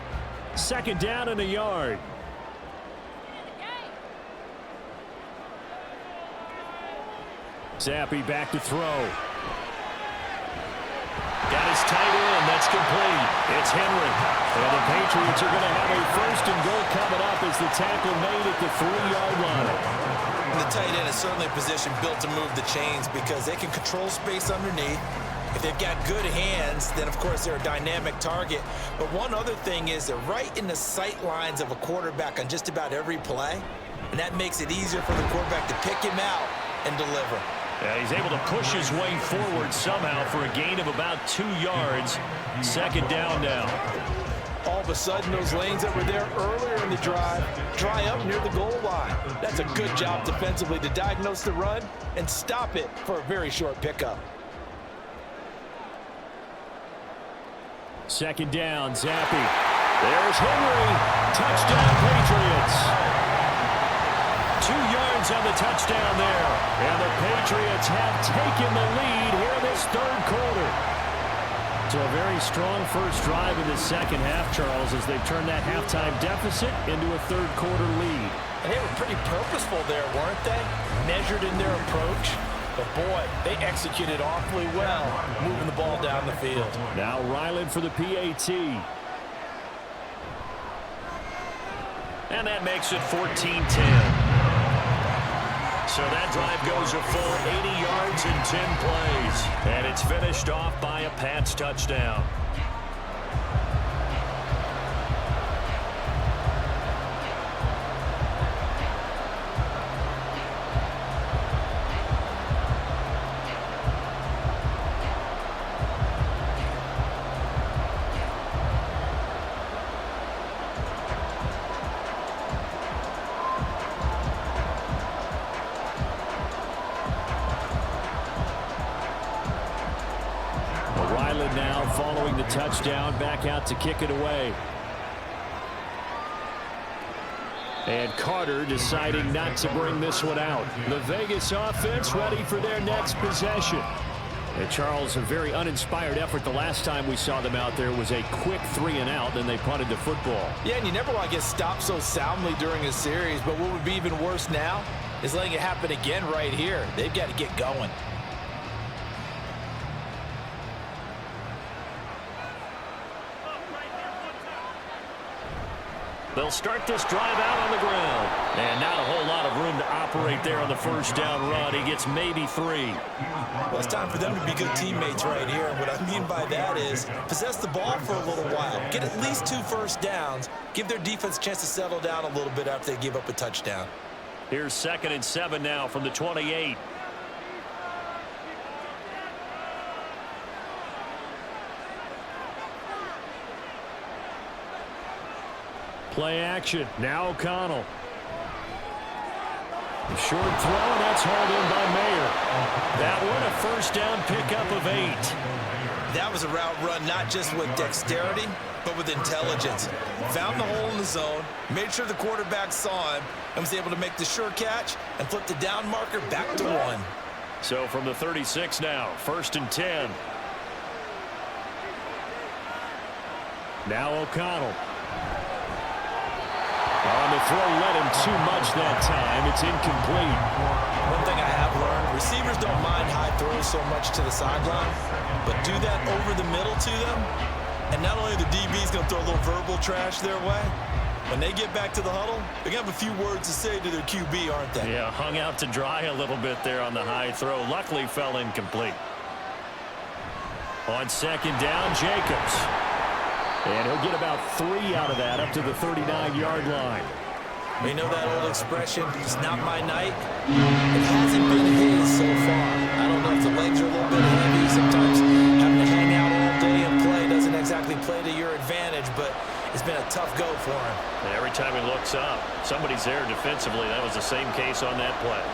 2nd down and a yard. Zappy back to throw. Got his tight end. That's complete. It's Henry. And the Patriots are going to have a 1st and goal coming up as the tackle made at the 3-yard line. The tight end is certainly a position built to move the chains because they can control space underneath. If they've got good hands, then of course they're a dynamic target. But one other thing is they're right in the sight lines of a quarterback on just about every play. And that makes it easier for the quarterback to pick him out and deliver. Yeah, he's able to push his way forward somehow for a gain of about 2 yards. 2nd down now. All of a sudden, those lanes that were there earlier in the drive dry up near the goal line. That's a good job defensively to diagnose the run and stop it for a very short pickup. 2nd down, Zappy. There's Henry. Touchdown, Patriots. 2 yards on the touchdown there. And the Patriots have taken the lead here in this 3rd quarter. So a very strong first drive in the 2nd half, Charles, as they've turned that halftime deficit into a 3rd quarter lead. And they were pretty purposeful there, weren't they? Measured in their approach. But boy, they executed awfully well, moving the ball down the field. Now Ryland for the PAT. And that makes it 14-10. So that drive goes a full 80 yards in 10 plays. And it's finished off by a Pats touchdown. Now following the touchdown, back out to kick it away. And Carter deciding not to bring this one out. The Vegas offense ready for their next possession. And Charles, a very uninspired effort. The last time we saw them out there was a quick 3-and-out, then they punted the football. Yeah, and you never want to get stopped so soundly during a series, but what would be even worse now is letting it happen again right here. They've got to get going. They'll start this drive out on the ground. And not a whole lot of room to operate there on the first down run. He gets maybe 3. Well, it's time for them to be good teammates right here. And what I mean by that is possess the ball for a little while. Get at least 2 first downs. Give their defense a chance to settle down a little bit after they give up a touchdown. Here's 2nd and 7 now from the 28. Play action. Now O'Connell. A short throw, and that's hauled in by Mayer. That one, a first down pickup of 8. That was a route run not just with dexterity, but with intelligence. Found the hole in the zone, made sure the quarterback saw him, and was able to make the sure catch and flip the down marker back to 1. So from the 36 now, 1st and 10. Now O'Connell. On the throw, led him too much that time. It's incomplete. One thing I have learned, receivers don't mind high throws so much to the sideline, but do that over the middle to them, and not only the DB's going to throw a little verbal trash their way, when they get back to the huddle, they're going to have a few words to say to their QB, aren't they? Yeah, hung out to dry a little bit there on the high throw. Luckily fell incomplete. On 2nd down, Jacobs. And he'll get about 3 out of that up to the 39-yard line. You know that old expression, it's not my night? It hasn't been his so far. I don't know if the legs are a little bit heavy. Sometimes having to hang out all day and play doesn't exactly play to your advantage, but it's been a tough go for him. And every time he looks up, somebody's there defensively. That was the same case on that play.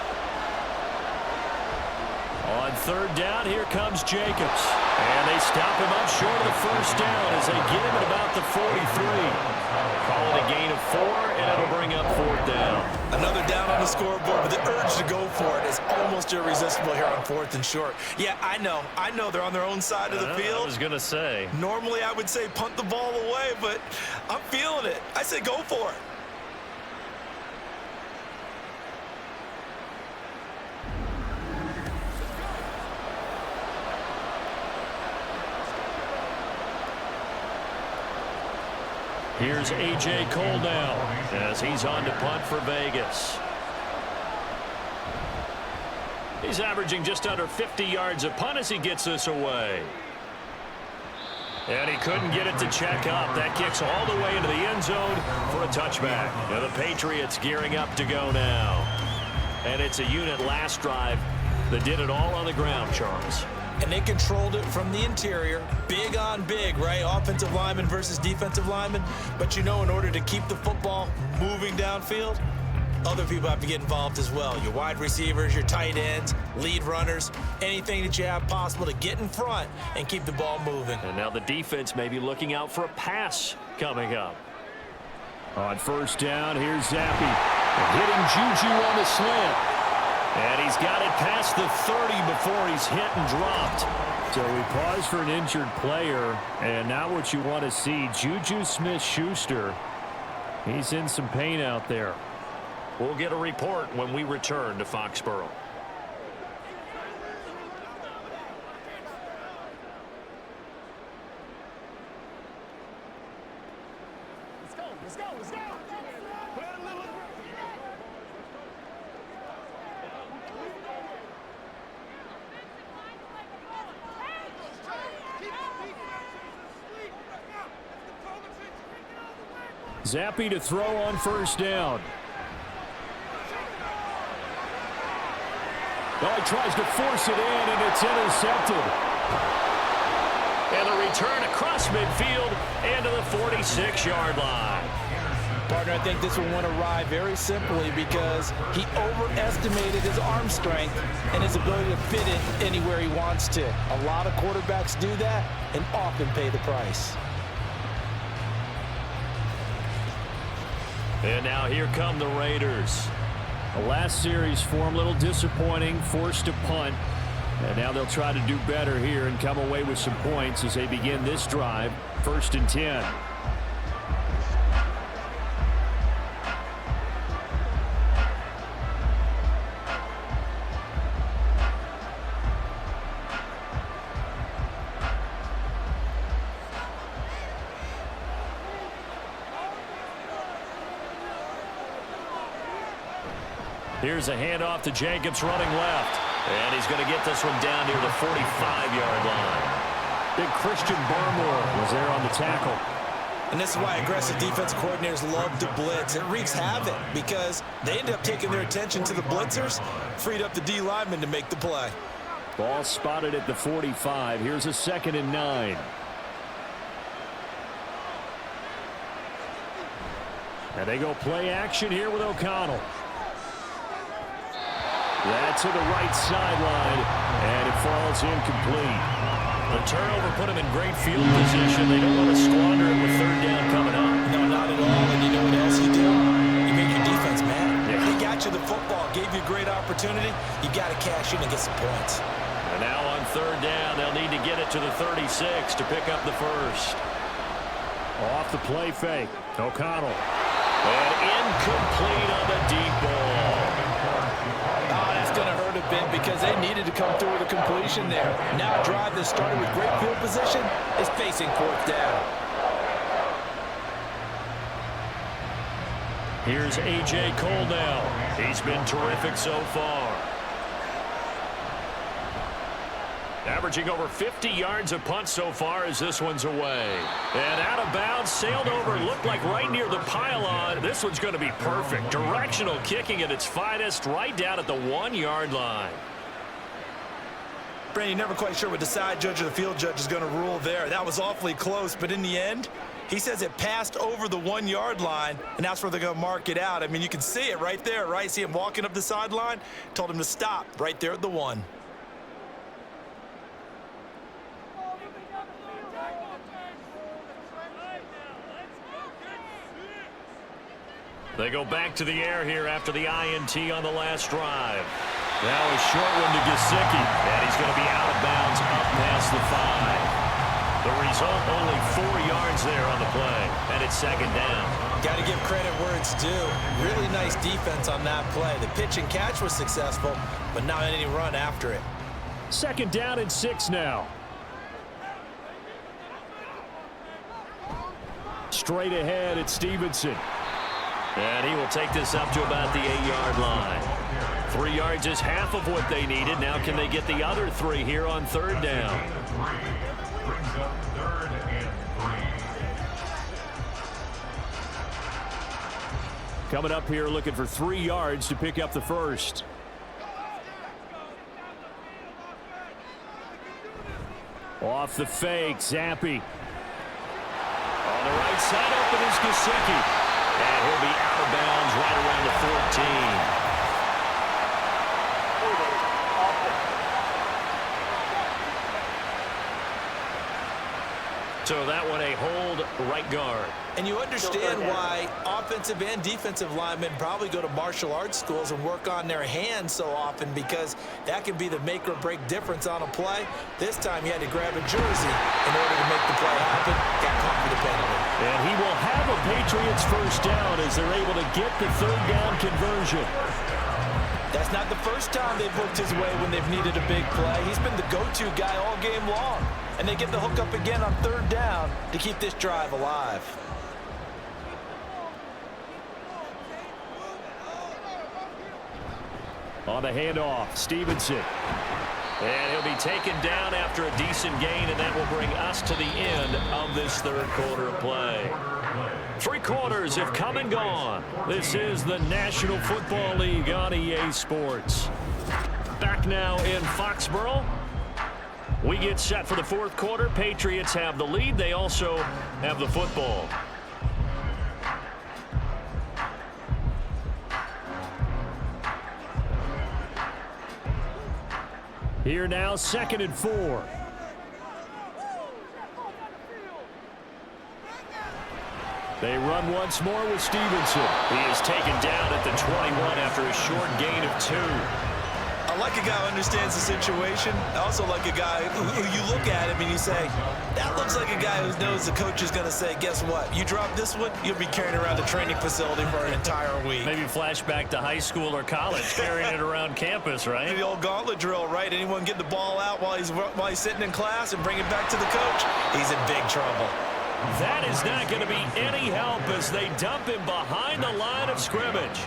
On 3rd down, here comes Jacobs. And they stop him up short of the first down as they get him at about the 43. Call it a gain of 4, and it'll bring up 4th down. Another down on the scoreboard, but the urge to go for it is almost irresistible here on 4th and short. Yeah, I know they're on their own side of the field. I was going to say. Normally I would say punt the ball away, but I'm feeling it. I say go for it. Here's A.J. Cole now as he's on to punt for Vegas. He's averaging just under 50 yards a punt as he gets this away. And he couldn't get it to check up. That kicks all the way into the end zone for a touchback. Now the Patriots gearing up to go now. And it's a unit last drive that did it all on the ground, Charles. And they controlled it from the interior. Big on big, right? Offensive lineman versus defensive lineman. But you know, in order to keep the football moving downfield, other people have to get involved as well. Your wide receivers, your tight ends, lead runners, anything that you have possible to get in front and keep the ball moving. And now the defense may be looking out for a pass coming up. On 1st down, here's Zappi. Hitting Juju on the slant. And he's got it past the 30 before he's hit and dropped. So we pause for an injured player. And now what you want to see, Juju Smith-Schuster. He's in some pain out there. We'll get a report when we return to Foxborough. Let's go. Zappi to throw on 1st down. Oh, he tries to force it in, and it's intercepted. And the return across midfield and to the 46-yard line. Partner, I think this one went awry very simply because he overestimated his arm strength and his ability to fit it anywhere he wants to. A lot of quarterbacks do that and often pay the price. And now here come the Raiders. The last series for him, a little disappointing, forced to punt. And now they'll try to do better here and come away with some points as they begin this drive. 1st and 10. Here's a handoff to Jacobs running left. And he's going to get this one down near the 45-yard line. Big Christian Barmore was there on the tackle. And this is why aggressive defense coordinators love to blitz. It wreaks havoc because they end up taking their attention to the blitzers, freed up the D lineman to make the play. Ball spotted at the 45. Here's a 2nd and 9. And they go play action here with O'Connell. That's to the right sideline, and it falls incomplete. The turnover put him in great field position. They don't want to squander it with 3rd down coming up. No, not at all. And you know what else you do? You make your defense mad. Yeah. They got you the football, gave you a great opportunity. You got to cash in and get some points. And now on 3rd down, they'll need to get it to the 36 to pick up the first. Off the play fake, O'Connell. And incomplete on the deep ball. Going to hurt a bit because they needed to come through with a completion there. Now a drive that started with great field position is facing 4th down. Here's A.J. Cole now. He's been terrific so far. Averaging over 50 yards a punt so far as this one's away. And out of bounds, sailed over, looked like right near the pylon. This one's going to be perfect. Directional kicking at its finest, right down at the 1-yard line. Brandon, you're never quite sure what the side judge or the field judge is going to rule there. That was awfully close, but in the end, he says it passed over the 1-yard line, and that's where they're going to mark it out. I mean, you can see it right there, right? See him walking up the sideline? Told him to stop right there at the 1. They go back to the air here after the INT on the last drive. Now a short one to Gesicki, and he's going to be out of bounds up past the 5. The result, only 4 yards there on the play, and it's 2nd down. Got to give credit where it's due. Really nice defense on that play. The pitch and catch was successful, but not any run after it. 2nd down and 6 now. Straight ahead, it's Stevenson. And he will take this up to about the 8-yard line. 3 yards is half of what they needed. Now can they get the other 3 here on 3rd down? Brings up 3rd and 3. Coming up here looking for 3 yards to pick up the first. Off the fake, Zappi. On the right side, open is Gesicki. And he'll be out of bounds right around the 14. So that one a hold right guard. And you understand why offensive and defensive linemen probably go to martial arts schools and work on their hands so often, because that can be the make or break difference on a play. This time he had to grab a jersey in order to make the play happen. Got caught for the penalty. And he will have a Patriots first down as they're able to get the 3rd down conversion. That's not the first time they've looked his way when they've needed a big play. He's been the go-to guy all game long. And they get the hook up again on 3rd down to keep this drive alive. On the handoff, Stevenson. And he'll be taken down after a decent gain, and that will bring us to the end of this 3rd quarter of play. 3 quarters have come and gone. This is the National Football League on EA Sports. Back now in Foxborough. We get set for the 4th quarter. Patriots have the lead. They also have the football. Here now, 2nd and 4. They run once more with Stevenson. He is taken down at the 21 after a short gain of 2. A I like a guy who understands the situation. I also like a guy who you look at him and you say, that looks like a guy who knows the coach is going to say, guess what? You drop this one, you'll be carrying around the training facility for an entire week. Maybe flashback to high school or college, carrying it around campus, right? The old gauntlet drill, right? Anyone get the ball out while he's sitting in class and bring it back to the coach? He's in big trouble. That is not going to be any help as they dump him behind the line of scrimmage.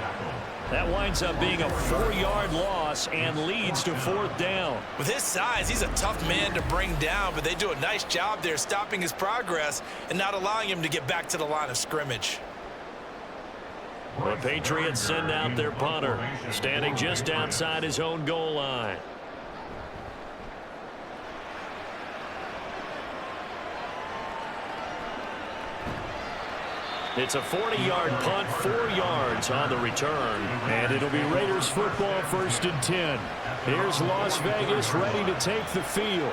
That winds up being a 4-yard loss and leads to 4th down. With his size, he's a tough man to bring down, but they do a nice job there stopping his progress and not allowing him to get back to the line of scrimmage. The Patriots send out their punter, standing just outside his own goal line. It's a 40-yard punt, 4 yards on the return. And it'll be Raiders football, 1st and 10. Here's Las Vegas ready to take the field.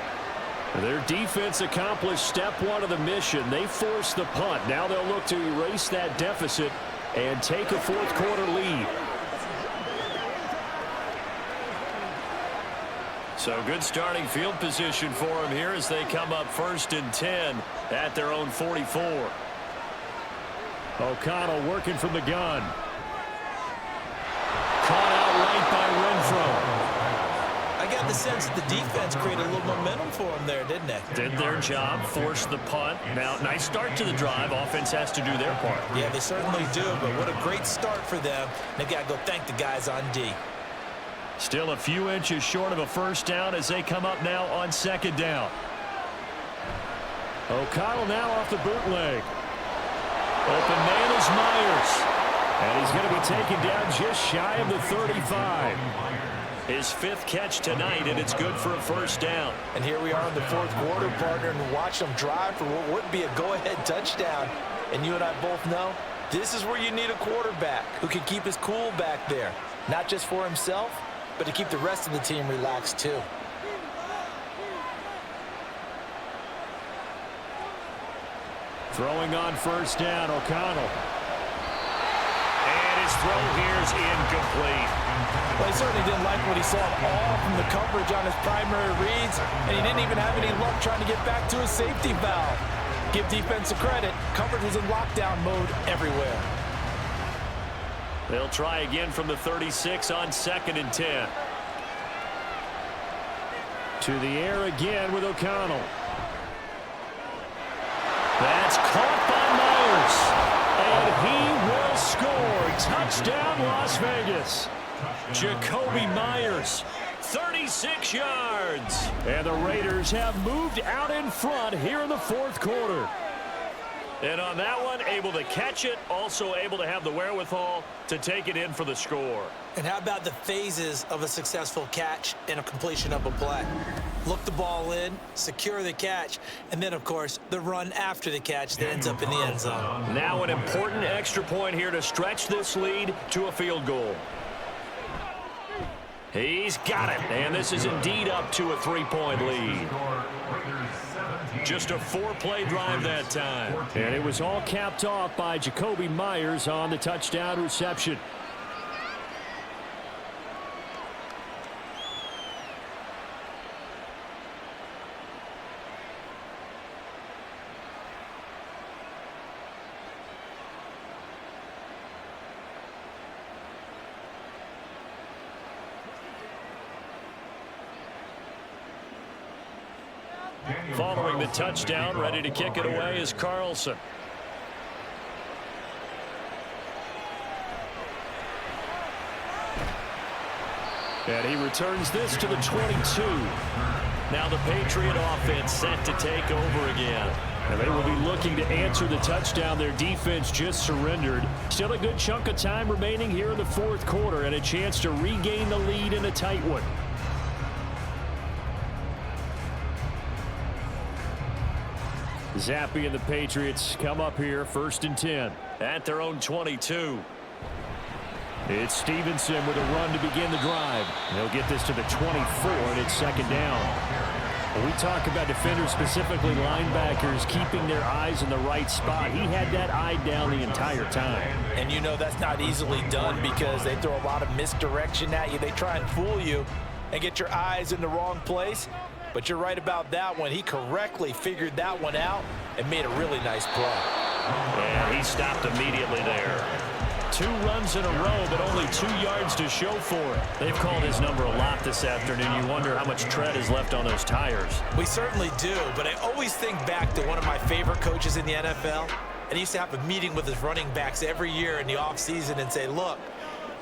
Their defense accomplished step 1 of the mission. They forced the punt. Now they'll look to erase that deficit and take a 4th quarter lead. So good starting field position for them here as they come up 1st and 10 at their own 44. O'Connell working from the gun. Caught out right by Renfro. I got the sense that the defense created a little momentum for them there, didn't they? Did their job, forced the punt. Now, nice start to the drive. Offense has to do their part. Yeah, they certainly do, but what a great start for them. They've got to go thank the guys on D. Still a few inches short of a 1st down as they come up now on 2nd down. O'Connell now off the bootleg. Open man is Myers. And he's going to be taken down just shy of the 35. His 5th catch tonight, and it's good for a 1st down. And here we are in the 4th quarter, partner, and watch them drive for what would be a go-ahead touchdown. And you and I both know this is where you need a quarterback who can keep his cool back there. Not just for himself, but to keep the rest of the team relaxed too. Throwing on 1st down, O'Connell. And his throw here is incomplete. Well, he certainly didn't like what he saw all from the coverage on his primary reads, and he didn't even have any luck trying to get back to his safety valve. Give defense a credit. Coverage was in lockdown mode everywhere. They'll try again from the 36 on 2nd and 10. To the air again with O'Connell. That's caught by Myers. And he will score. Touchdown, Las Vegas. Jacoby Myers, 36 yards. And the Raiders have moved out in front here in the 4th quarter. And on that one, able to catch it, also able to have the wherewithal to take it in for the score. And how about the phases of a successful catch and a completion of a play? Look the ball in, secure the catch, and then, of course, the run after the catch that ends up in the end zone. Now an important extra point here to stretch this lead to a field goal. He's got it, and this is indeed up to a 3-point lead. Just a 4-play drive that time. And it was all capped off by Jacoby Myers on the touchdown reception. Following the touchdown, ready to kick it away is Carlson. And he returns this to the 22. Now the Patriot offense set to take over again. And they will be looking to answer the touchdown their defense just surrendered. Still a good chunk of time remaining here in the 4th quarter and a chance to regain the lead in a tight one. Zappy and the Patriots come up here 1st and 10 at their own 22. It's Stevenson with a run to begin the drive. They'll get this to the 24 and it's 2nd down. When we talk about defenders, specifically linebackers, keeping their eyes in the right spot, he had that eye down the entire time. And you know that's not easily done because they throw a lot of misdirection at you. They try and fool you. and get your eyes in the wrong place. But you're right about that one. He correctly figured that one out and made a really nice play. And he stopped immediately there. 2 runs in a row, but only 2 yards to show for it. They've called his number a lot this afternoon. You wonder how much tread is left on those tires. We certainly do, but I always think back to one of my favorite coaches in the NFL. And he used to have a meeting with his running backs every year in the offseason and say, look,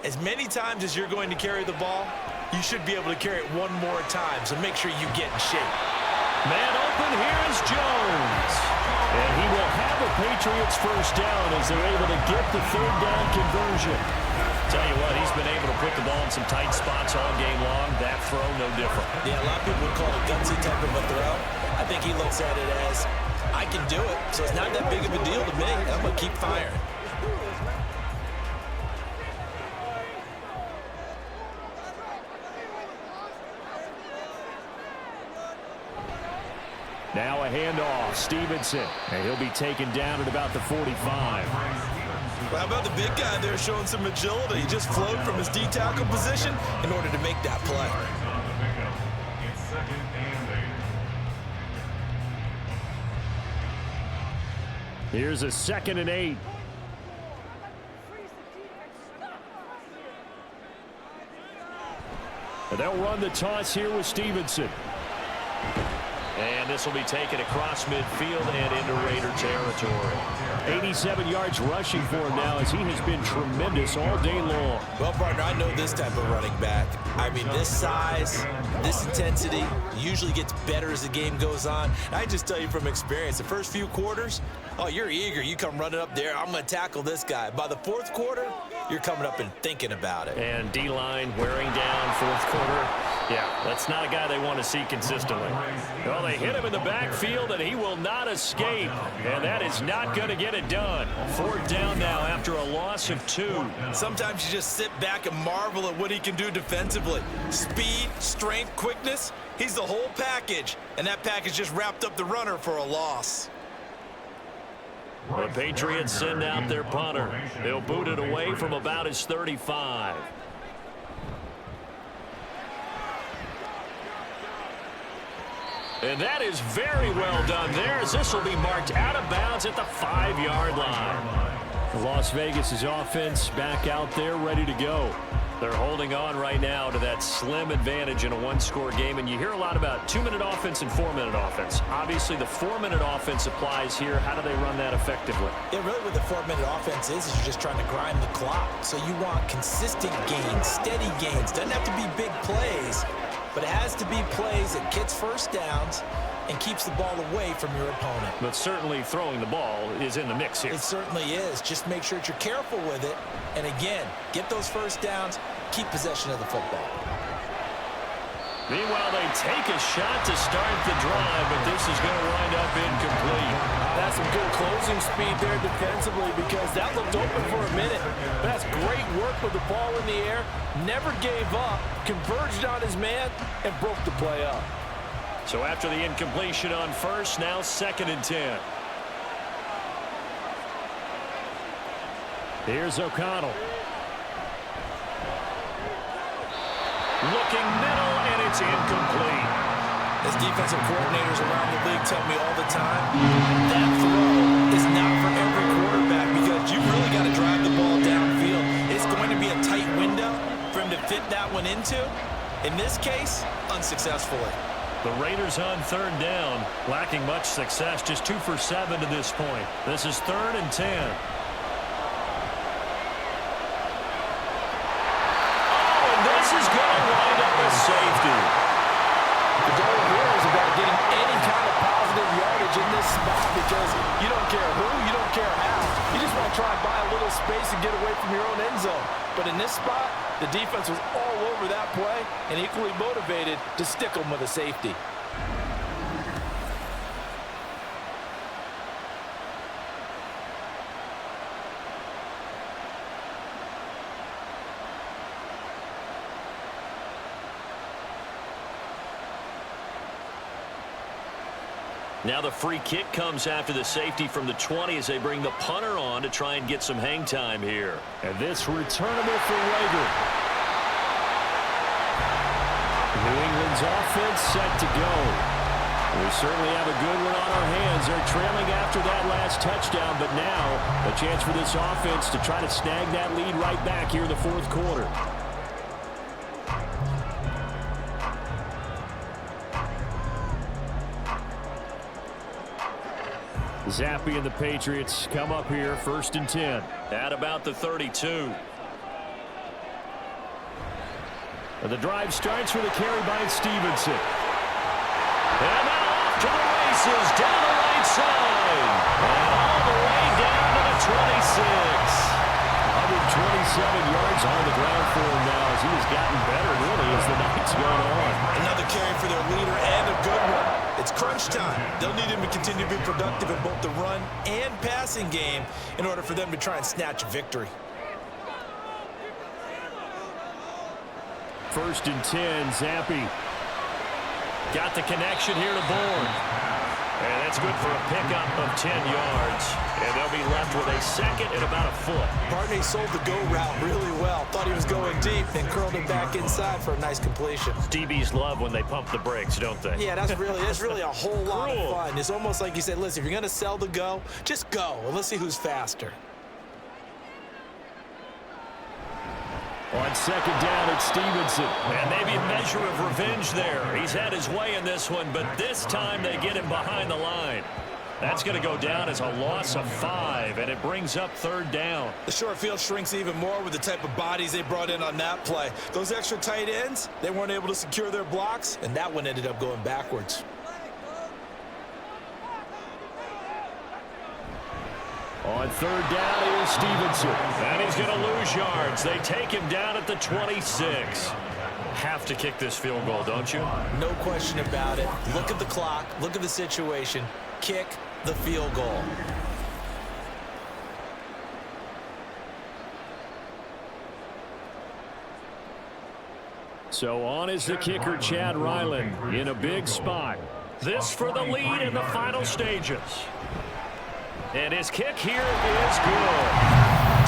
as many times as you're going to carry the ball, you should be able to carry it 1 more time, so make sure you get in shape. Man open, here is Jones. And he will have a Patriots first down as they're able to get the 3rd down conversion. Tell you what, he's been able to put the ball in some tight spots all game long. That throw, no different. Yeah, a lot of people would call it a gutsy type of a throw. I think he looks at it as, I can do it, so it's not that big of a deal to me. I'm going to keep firing. Now a handoff, Stevenson, and he'll be taken down at about the 45. Well, how about the big guy there showing some agility? He just flowed from his D-tackle position in order to make that play. It's 2nd and 8. Here's a 2nd and 8. And they'll run the toss here with Stevenson. And this will be taken across midfield and into Raider territory. 87 yards rushing for him now as he has been tremendous all day long. Well, partner, I know this type of running back. I mean, this size, this intensity usually gets better as the game goes on. I just tell you from experience, the first few quarters, oh, you're eager. You come running up there, I'm going to tackle this guy. By the 4th quarter, you're coming up and thinking about it. And D-line wearing down 4th quarter. Yeah, that's not a guy they want to see consistently. Well, they hit him in the backfield, and he will not escape. And that is not going to get it done. 4th down now after a loss of 2. Sometimes you just sit back and marvel at what he can do defensively. Speed, strength, quickness, he's the whole package. And that package just wrapped up the runner for a loss. The Patriots send out their punter. They'll boot it away from about his 35. And that is very well done there, as this will be marked out of bounds at the 5-yard line. Las Vegas' offense back out there ready to go. They're holding on right now to that slim advantage in a 1-score game, and you hear a lot about 2-minute offense and 4-minute offense. Obviously, the 4-minute offense applies here. How do they run that effectively? Yeah, really what the 4-minute offense is you're just trying to grind the clock. So you want consistent gains, steady gains. Doesn't have to be big plays, but it has to be plays that gets first downs and keeps the ball away from your opponent. But certainly throwing the ball is in the mix here. It certainly is. Just make sure that you're careful with it. And again, get those first downs, keep possession of the football. Meanwhile, they take a shot to start the drive, but this is going to wind up incomplete. That's some good closing speed there defensively, because that looked open for a minute. But that's great work with the ball in the air. Never gave up, converged on his man, and broke the play up. So after the incompletion on 1st, now 2nd and 10. Here's O'Connell. Looking middle, and it's incomplete. As defensive coordinators around the league tell me all the time, that throw is not for every quarterback, because you really got to drive the ball downfield. It's going to be a tight window for him to fit that one into. In this case, unsuccessfully. The Raiders on 3rd down, lacking much success, just 2 for 7 to this point. This is 3rd and 10. Is going to wind up a safety. The goal here is about getting any kind of positive yardage in this spot, because you don't care who, you don't care how. You just want to try and buy a little space and get away from your own end zone. But in this spot, the defense was all over that play and equally motivated to stick them with a safety. Now the free kick comes after the safety from the 20 as they bring the punter on to try and get some hang time here. And this returnable for Rager. Ravens offense set to go. We certainly have a good one on our hands. They're trailing after that last touchdown, but now a chance for this offense to try to snag that lead right back here in the fourth quarter. Zappy and the Patriots come up here, 1st and 10. At about the 32. The drive starts with a carry by Stevenson. And now off to the races, down the right side. And all the way down to the 26. 127 yards on the ground for him now as he has gotten better, really, as the night's gone on. Another carry for their leader and a good one. It's crunch time. They'll need him to continue to be productive in both the run and passing game in order for them to try and snatch a victory. 1st and 10, Zappy. Got the connection here to Bourne. And that's good for a pickup of 10 yards. And they'll be left with a second and about a foot. Barney sold the go route really well. Thought he was going deep, then curled it back inside for a nice completion. DBs love when they pump the brakes, don't they? Yeah, that's really a whole lot of fun. It's almost like you said, listen, if you're going to sell the go, just go, and let's see who's faster. On 2nd down, it's Stevenson. And maybe a measure of revenge there. He's had his way in this one, but this time they get him behind the line. That's going to go down as a loss of 5, and it brings up 3rd down. The short field shrinks even more with the type of bodies they brought in on that play. Those extra tight ends, they weren't able to secure their blocks, and that one ended up going backwards. On 3rd down is Stevenson. And he's going to lose yards. They take him down at the 26. Have to kick this field goal, don't you? No question about it. Look at the clock. Look at the situation. Kick the field goal. So on is the kicker, Chad Ryland, in a big spot. This for the lead in the final stages. And his kick here is good.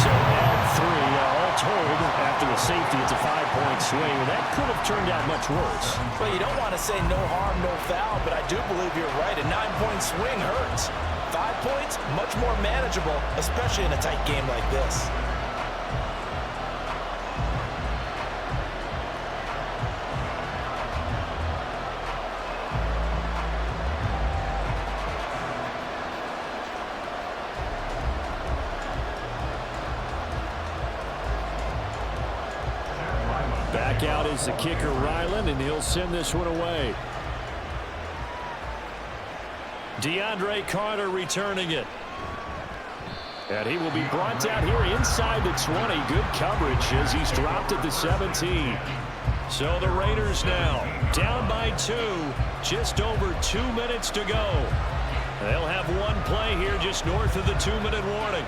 So at 3, all told, after the safety, it's a 5-point swing. That could have turned out much worse. Well, you don't want to say no harm, no foul, but I do believe you're right. A 9-point swing hurts. 5 points, much more manageable, especially in a tight game like this. Back out is the kicker, Ryland, and he'll send this one away. DeAndre Carter returning it. And he will be brought down here inside the 20. Good coverage as he's dropped at the 17. So the Raiders now down by 2. Just over 2 minutes to go. They'll have one play here just north of the 2-minute warning.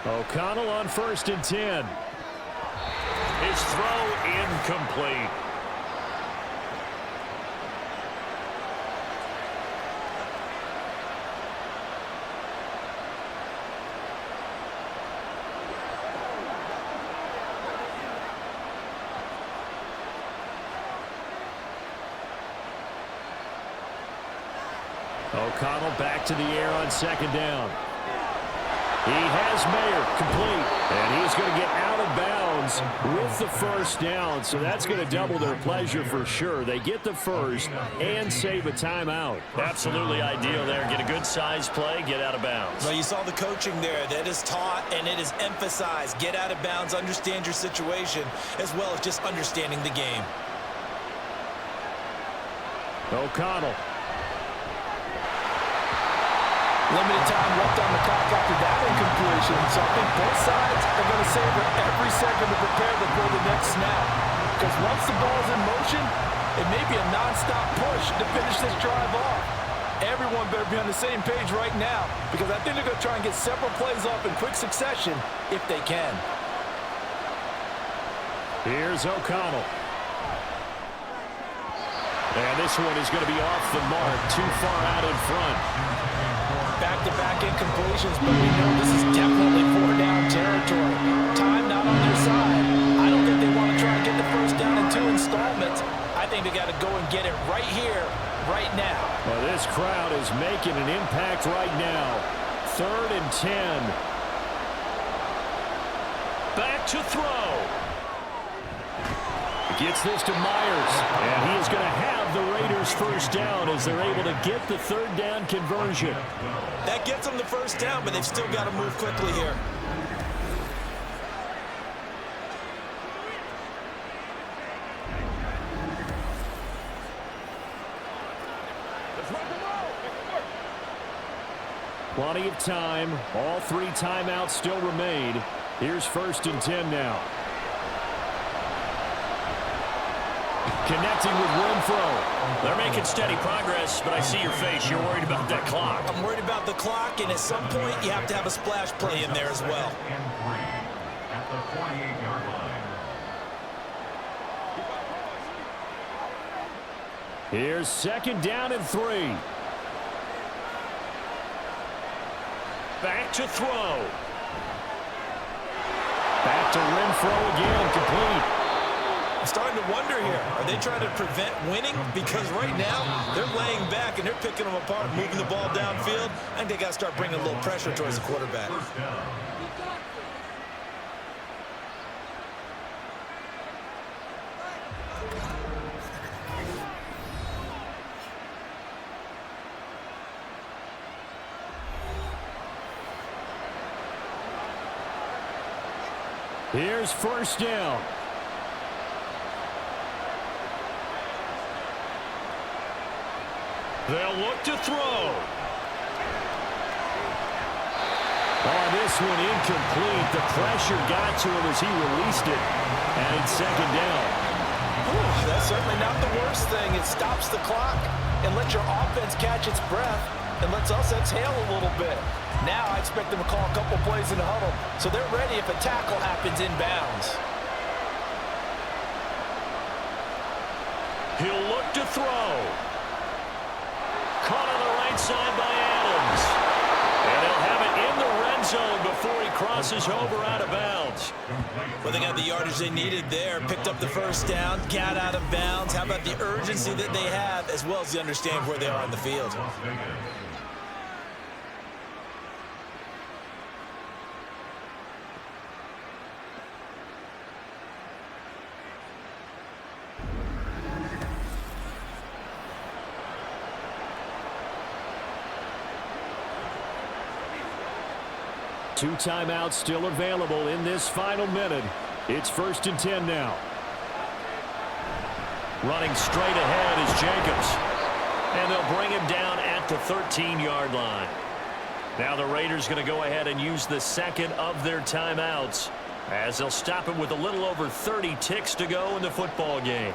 O'Connell on 1st and 10. His throw incomplete. O'Connell back to the air on 2nd down. He has Mayer complete, and he's going to get out of bounds with the 1st down, so that's going to double their pleasure for sure. They get the 1st and save a timeout. Absolutely ideal there. Get a good size play, get out of bounds. Well, you saw the coaching there. That is taught and it is emphasized. Get out of bounds, understand your situation, as well as just understanding the game. O'Connell. Limited time left on the clock after that incompletion, so I think both sides are going to savor every second to prepare before the next snap. Because once the ball's in motion, it may be a non-stop push to finish this drive off. Everyone better be on the same page right now, because I think they're going to try and get several plays off in quick succession if they can. Here's O'Connell. And this one is going to be off the mark, too far out in front. Back-to-back incompletions, but we know this is definitely 4-down territory. Time not on their side. I don't think they want to try and get the first down in 2 installments. I think they got to go and get it right here, right now. Well, this crowd is making an impact right now. 3rd and 10. Back to throw. Gets this to Myers, and he is going to have the Raiders first down as they're able to get the 3rd down conversion. That gets them the first down, but they've still got to move quickly here. Plenty of time. All 3 timeouts still remain. Here's 1st and 10 now. Connecting with Renfro. They're making steady progress, but I see your face. You're worried about that clock. I'm worried about the clock, and at some point, you have to have a splash play in there as well. At the 48-yard line. Here's 2nd down and 3. Back to throw. Back to Renfro again, complete. I'm starting to wonder here, are they trying to prevent winning? Because right now, they're laying back and they're picking them apart, moving the ball downfield. I think they got to start bringing a little pressure towards the quarterback. Here's 1st down. They'll look to throw. Oh, this one incomplete. The pressure got to him as he released it. And it's 2nd down. Ooh, that's certainly not the worst thing. It stops the clock and lets your offense catch its breath and lets us exhale a little bit. Now I expect them to call a couple plays in the huddle so they're ready if a tackle happens inbounds. He'll look to throw. Caught on the right side by Adams. And they'll have it in the red zone before he crosses over out of bounds. Well, they got the yardage they needed there, picked up the first down, got out of bounds. How about the urgency that they have as well as the understand where they are on the field? Two timeouts still available in this final minute. It's 1st and 10 now. Running straight ahead is Jacobs. And they'll bring him down at the 13-yard line. Now the Raiders going to go ahead and use the 2nd of their timeouts as they'll stop him with a little over 30 ticks to go in the football game.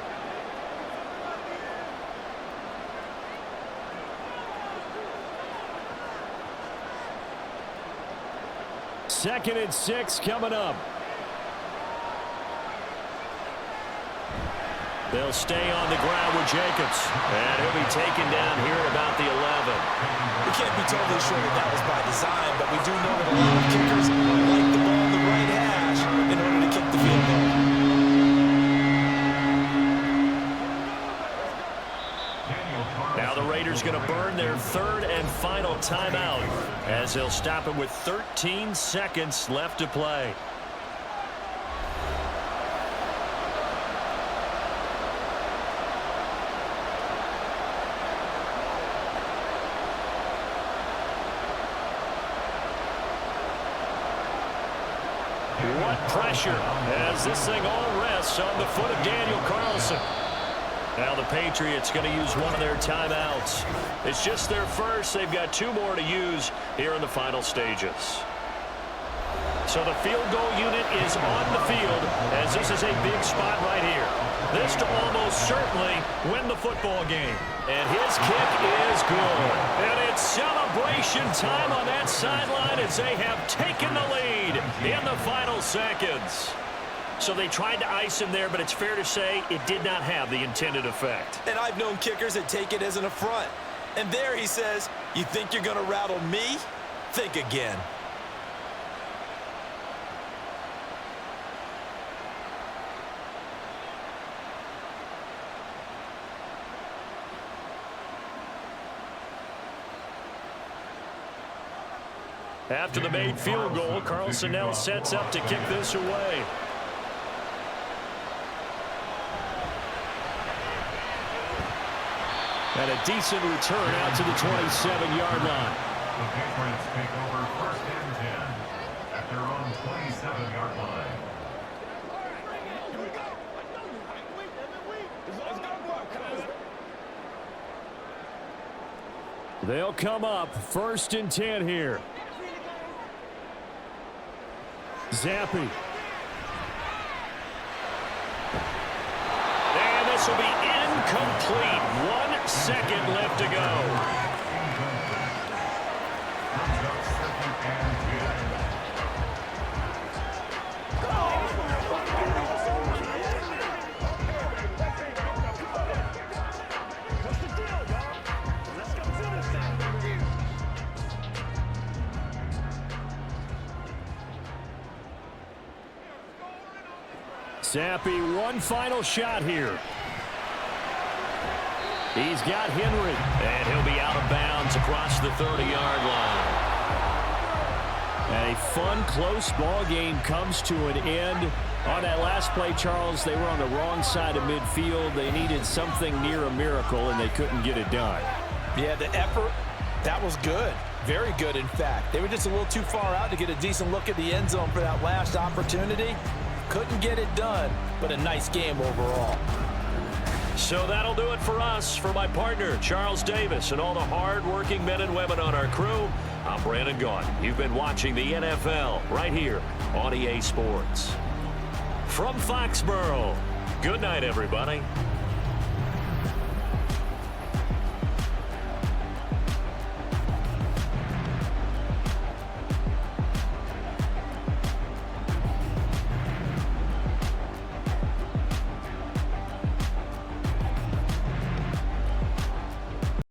2nd and 6 coming up. They'll stay on the ground with Jacobs. And he'll be taken down here at about the 11. We can't be totally sure that was by design, but we do know that a lot of kickers like the ball in the right hash in order to kick the field goal. Now the Raiders going to burn their 3rd and final timeout as they'll stop him with 13 seconds left to play. What pressure as this thing all rests on the foot of Daniel Carlson. Now the Patriots going to use one of their timeouts. It's just their first. They've got 2 more to use here in the final stages. So the field goal unit is on the field as this is a big spot right here. This to almost certainly win the football game. And his kick is good. And it's celebration time on that sideline as they have taken the lead in the final seconds. So they tried to ice him there, but it's fair to say it did not have the intended effect. And I've known kickers that take it as an affront. And there he says, you think you're going to rattle me? Think again. After the made field goal, Carlson now sets up to kick this away. And a decent return out to the 27-yard line. The Patriots take over 1st and 10 at their own 27-yard line. They'll come up 1st and 10 here. Zappi. And this will be incomplete. 1 second left to go. Comes up 2nd and 10. Zappi, one final shot here. He's got Henry. And he'll be out of bounds across the 30-yard line. A fun, close ball game comes to an end. On that last play, Charles, they were on the wrong side of midfield. They needed something near a miracle, and they couldn't get it done. Yeah, the effort, that was good. Very good, in fact. They were just a little too far out to get a decent look at the end zone for that last opportunity. Couldn't get it done, but a nice game overall. So that'll do it for us. For my partner, Charles Davis, and all the hard-working men and women on our crew, I'm Brandon Gaudin. You've been watching the NFL right here on EA Sports. From Foxborough, good night, everybody.